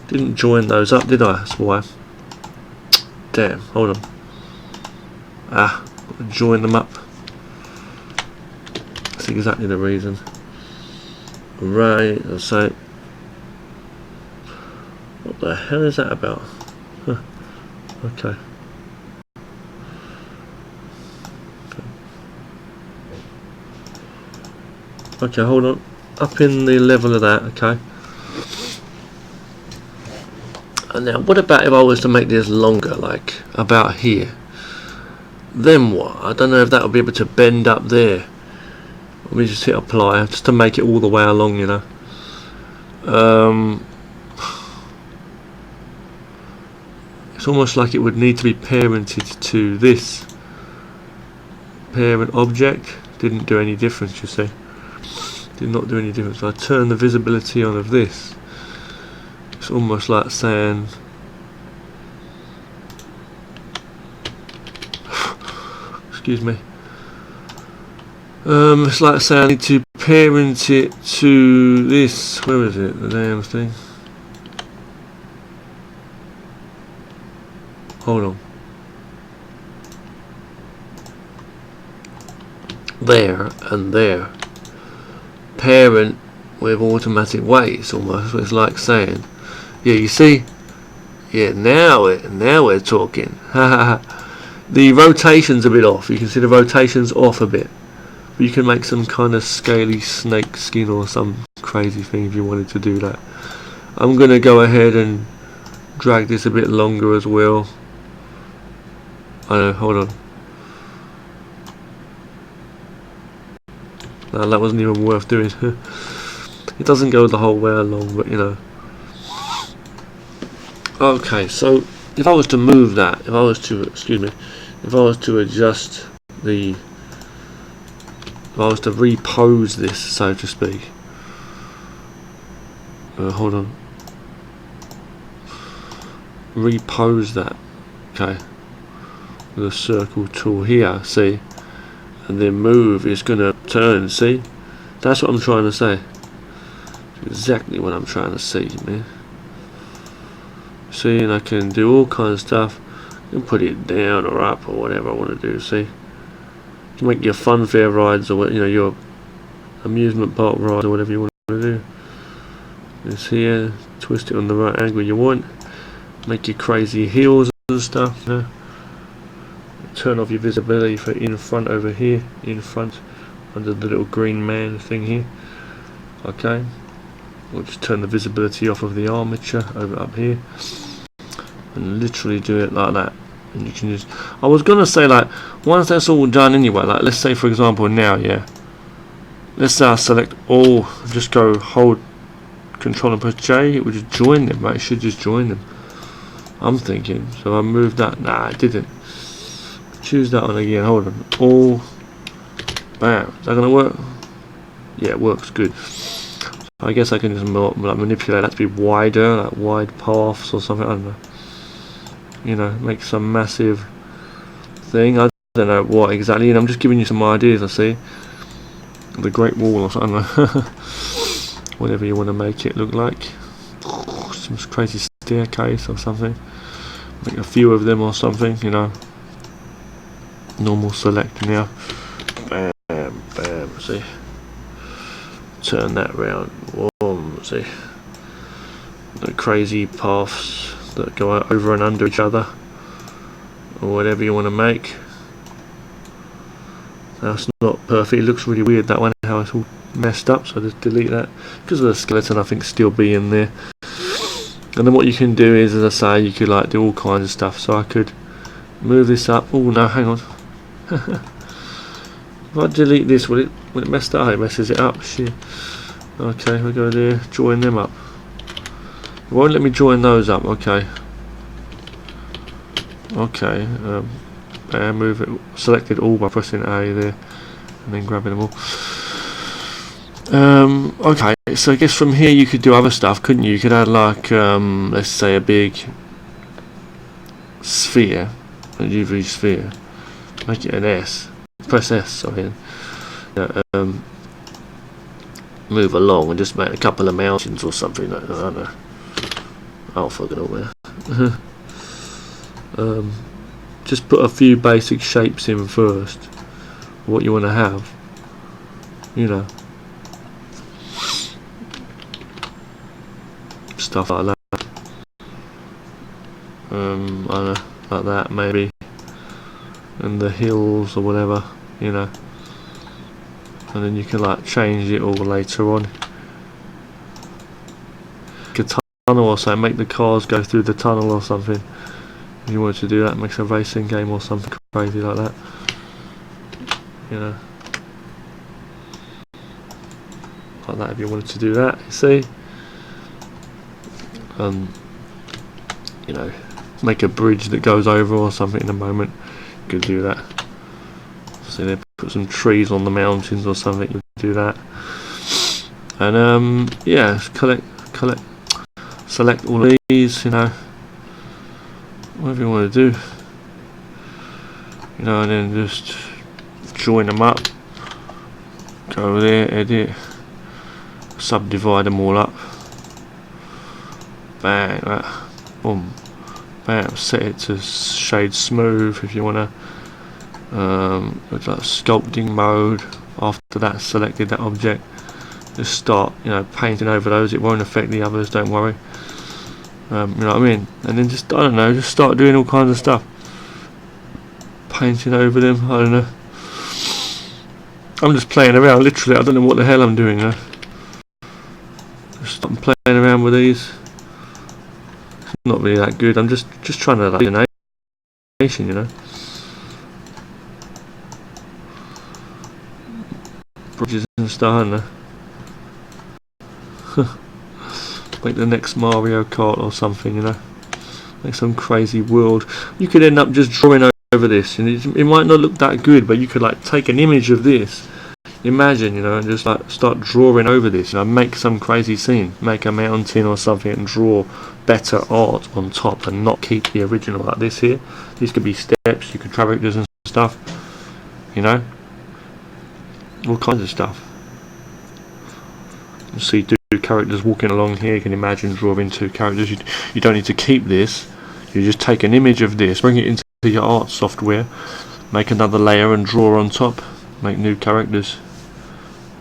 Speaker 1: Didn't join those up, did I? That's why. Damn, hold on. Join them up. That's exactly the reason. Right, so what the hell is that about? Huh. Okay. Okay, hold on. Up in the level of that, okay. And now, what about if I was to make this longer, like about here? Then what? I don't know if that will be able to bend up there. Let me just hit apply, just to make it all the way along, you know. It's almost like it would need to be parented to this parent object. Didn't do any difference, you see. Did not do any difference. I turn the visibility on of this. It's almost like saying, excuse me. It's like saying I need to parent it to this. Where is it? The damn thing. Hold on. There and there. Parent with automatic weights almost. It's like saying, yeah, you see, Yeah, now we're talking. The rotation's a bit off. You can see the rotation's off a bit. But you can make some kind of scaly snake skin or some crazy thing if you wanted to do that. I'm going to go ahead and drag this a bit longer as well. I know, hold on. No, that wasn't even worth doing. It doesn't go the whole way along, but you know. Okay, so if I was to move that, if I was to adjust the, if I was to repose this, so to speak. Hold on. Repose that. Okay. With a circle tool here, see? And then move, it's gonna turn, see? That's what I'm trying to say. Exactly what I'm trying to say, man. See, and I can do all kinds of stuff. I can put it down or up or whatever I want to do, see? You can make your fun fair rides or, you know, your amusement park rides or whatever you want to do. It's here, twist it on the right angle you want. Make your crazy heels and stuff, you know. Turn off your visibility for in front over here, in front, under the little green man thing here. Okay. We'll just turn the visibility off of the armature over up here and literally do it like that. And you can just, I was gonna say, like, once that's all done anyway, like let's say for example now, yeah, let's say I select all, just go hold control and press J, it would just join them, right? It should just join them, I'm thinking. So I moved that, nah it didn't. Choose that one again, hold on, all, bam, is that gonna work? Yeah, it works good. I guess I can just like manipulate that to be wider, like wide paths or something, I don't know. You know, make some massive thing, I don't know what exactly, and I'm just giving you some ideas, I see. The Great Wall or something, whatever you want to make it look like. Some crazy staircase or something. Make a few of them or something, you know. Normal select now. Bam, bam, see. Turn that round. Whoa, see. The crazy paths that go out over and under each other, or whatever you want to make. That's not perfect. It looks really weird that one, how it's all messed up. So just delete that because of the skeleton. I think still be in there. And then what you can do is, as I say, you could like do all kinds of stuff. So I could move this up. Oh no, hang on. If I delete this, will it mess that up? It messes it up. Shit. Okay, we go there. Join them up. It won't let me join those up. Okay. Okay. And move it. Selected all by pressing A there, and then grabbing them all. Okay. So I guess from here you could do other stuff, couldn't you? You could add like, let's say a big sphere, a UV sphere. Make it an S. Press S. Sorry. Move along and just make a couple of mountains or something. I don't know. Oh, fucking all there. Just put a few basic shapes in first. What you want to have, you know, stuff like that. I don't know, like that maybe, and the hills or whatever, you know. And then you can like change it all later on. Like a tunnel or something, make the cars go through the tunnel or something. If you wanted to do that, makes a racing game or something crazy like that. You know. Like that if you wanted to do that, you see. You know, make a bridge that goes over or something in a moment. You could do that. So they put some trees on the mountains or something, you do that. And yeah, select all of these, you know, whatever you want to do, you know, and then just join them up, go over there, edit, subdivide them all up, bang, that, boom, bam, set it to shade smooth if you want to. With like sculpting mode. After that, selected that object, just start, you know, painting over those. It won't affect the others, don't worry. You know what I mean? And then just, I don't know, just start doing all kinds of stuff, painting over them. I don't know. I'm just playing around, literally. I don't know what the hell I'm doing now. Just playing around with these. It's not really that good. I'm just trying to like animation, you know. Bridges and stuff, I don't know. Make the next Mario Kart or something, you know. Make some crazy world. You could end up just drawing over this, and it might not look that good, but you could like take an image of this, imagine, you know, and just like start drawing over this, you know, make some crazy scene, make a mountain or something, and draw better art on top, and not keep the original like this here. These could be steps, you could characters and stuff, you know, all kinds of stuff. You see two characters walking along here. You can imagine drawing two characters. You don't need to keep this. You just take an image of this, bring it into your art software, make another layer and draw on top, make new characters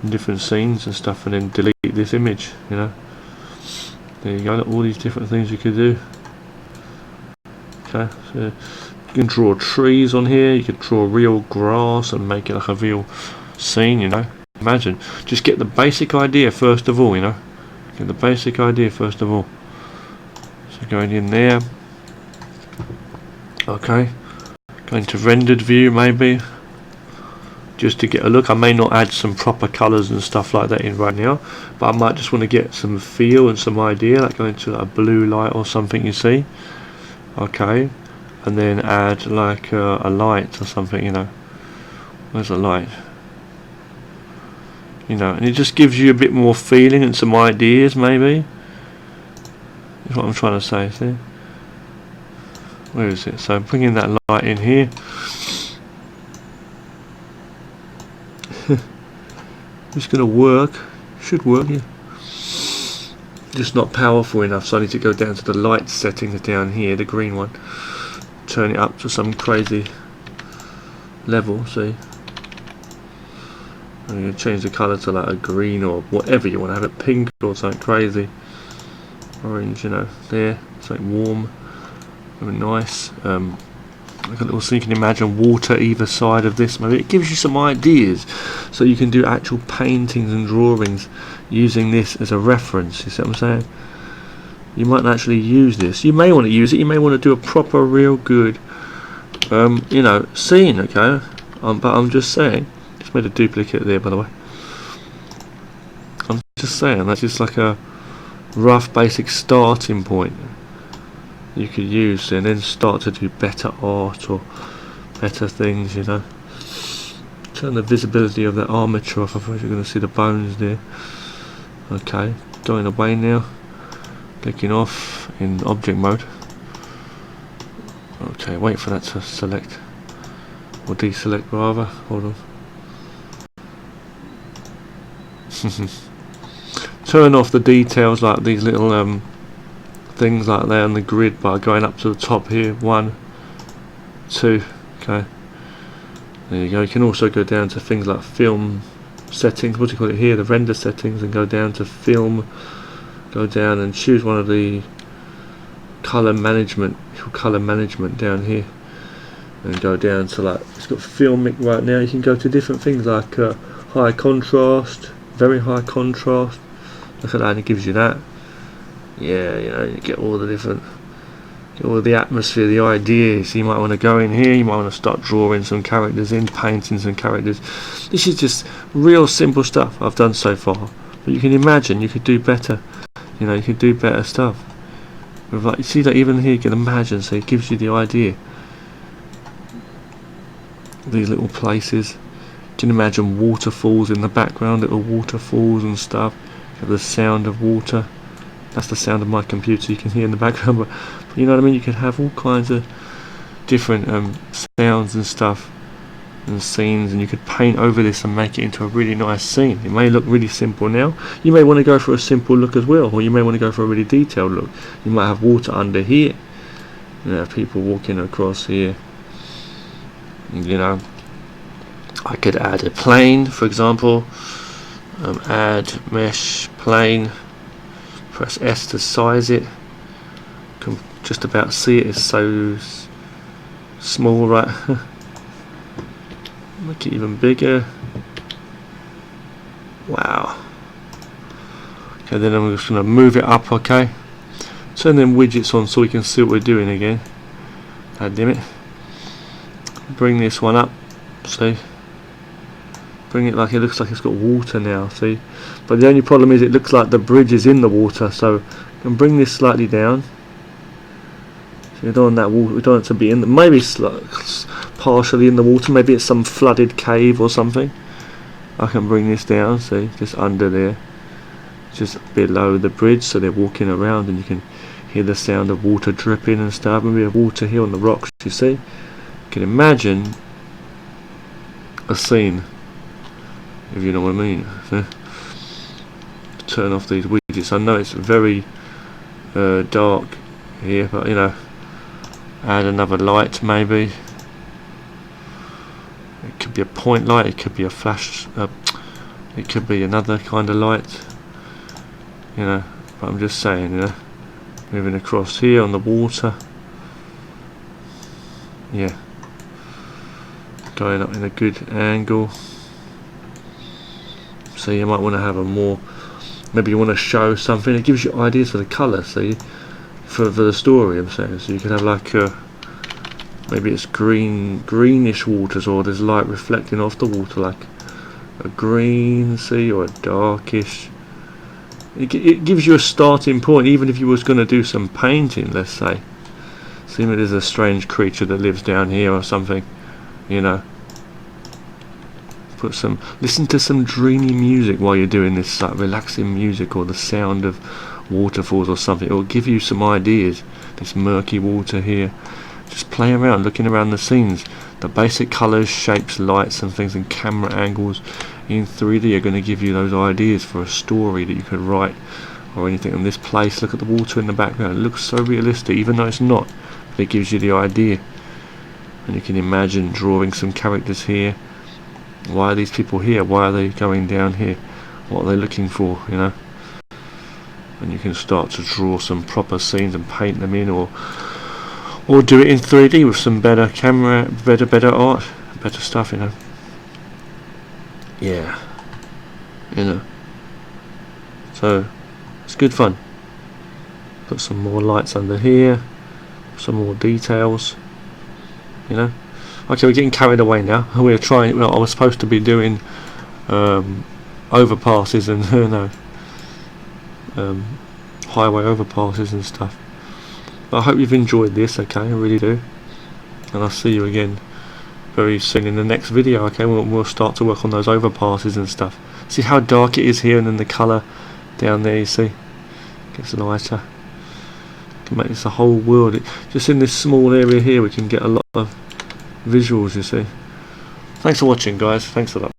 Speaker 1: and different scenes and stuff, and then delete this image, you know. There you go, all these different things you could do. Okay, so you can draw trees on here, you could draw real grass and make it like a real scene, you know. Imagine, just get the basic idea first of all, you know. Get the basic idea first of all. So going in there. Okay, going to rendered view maybe, just to get a look. I may not add some proper colours and stuff like that in right now, but I might just want to get some feel and some idea, like going to a blue light or something, you see. Okay, and then add like a light or something, you know. Where's the light? You know, and it just gives you a bit more feeling and some ideas maybe. That's what I'm trying to say, see? Where is it? So I'm bringing that light in here. It's going to work. Should work, yeah. Just not powerful enough, so I need to go down to the light settings down here, the green one. Turn it up to some crazy level, see? I'm going to change the colour to like a green or whatever you want to have it, pink or something crazy. Orange, you know, there, something warm. Very nice. Like a little, so you can imagine water either side of this. Maybe it gives you some ideas, so you can do actual paintings and drawings using this as a reference. You see what I'm saying? You might actually use this. You may want to use it. You may want to do a proper, real good, you know, scene. Okay, but I'm just saying. Just made a duplicate there, by the way. I'm just saying that's just like a rough, basic starting point you could use, and then start to do better art or better things, you know. Turn the visibility of that armature off. I thought you're going to see the bones there. Okay, going away now. Clicking off in object mode. Okay, wait for that to select, or deselect rather. Hold on. Turn off the details like these little things like that on the grid by going up to the top here. 1, 2. Okay, there you go. You can also go down to things like film settings. What do you call it here? The render settings, and go down to film. Go down and choose one of the color management down here, and go down to like, it's got filmic right now. You can go to different things like high contrast, very high contrast. Look at that, and it gives you that. Yeah, you know, you get all the different, get all the atmosphere, the ideas. You might want to go in here, you might want to start drawing some characters in, painting some characters. This is just real simple stuff I've done so far, but you can imagine you could do better. You know, you could do better stuff. With like, you see that even here you can imagine, so it gives you the idea. These little places. You can imagine waterfalls in the background, little waterfalls and stuff. You have the sound of water. That's the sound of my computer you can hear in the background, but you know what I mean? You can have all kinds of different sounds and stuff and scenes, and you could paint over this and make it into a really nice scene. It may look really simple now. You may want to go for a simple look as well, or you may want to go for a really detailed look. You might have water under here. You know, people walking across here. You know, I could add a plane, for example. Add mesh plane. Press S to size it. just about see it. It's so small, right? Make it even bigger. Wow. Okay, then I'm just going to move it up, okay? Turn them widgets on so we can see what we're doing again. God damn it. Bring this one up, see? Bring it like it looks like it's got water now, see? But the only problem is it looks like the bridge is in the water, so I can bring this slightly down. So we don't want that water, we don't want it to be in the, maybe it's like partially in the water, maybe it's some flooded cave or something. I can bring this down, see, just under there, just below the bridge, so they're walking around and you can hear the sound of water dripping and stuff. Maybe a water here on the rocks, you see. You can imagine a scene, if you know what I mean. So, turn off these widgets. I know it's very dark here, but you know, add another light maybe. It could be a point light, it could be a flash, it could be another kind of light, you know, but I'm just saying, you know, moving across here on the water, yeah, going up in a good angle. So you might want to have a more, maybe you want to show something, it gives you ideas for the colour, see, for the story I'm saying. So you could have like maybe it's greenish waters, or there's light reflecting off the water like a green, see, or a darkish. It gives you a starting point, even if you was going to do some painting, let's say. See, maybe there's a strange creature that lives down here or something, you know. Put some, listen to some dreamy music while you're doing this, like relaxing music, or the sound of waterfalls or something. It will give you some ideas. This murky water here. Just play around, looking around the scenes. The basic colours, shapes, lights and things, and camera angles in 3D are going to give you those ideas for a story that you could write or anything. And this place, look at the water in the background, it looks so realistic, even though it's not, but it gives you the idea. And you can imagine drawing some characters here. Why are these people here? Why are they going down here? What are they looking for, you know? And you can start to draw some proper scenes and paint them in, or do it in 3D with some better camera, better art, better stuff, you know. Yeah, you know. So it's good fun. Put some more lights under here, some more details, you know. Okay, we're getting carried away now. We're trying. Well, I was supposed to be doing overpasses and highway overpasses and stuff. But I hope you've enjoyed this. Okay, I really do. And I'll see you again very soon in the next video. Okay, we'll start to work on those overpasses and stuff. See how dark it is here, and then the colour down there. You see, gets lighter. Can make this a whole world. Just in this small area here, we can get a lot of visuals, you see. Thanks for watching, guys. Thanks a lot.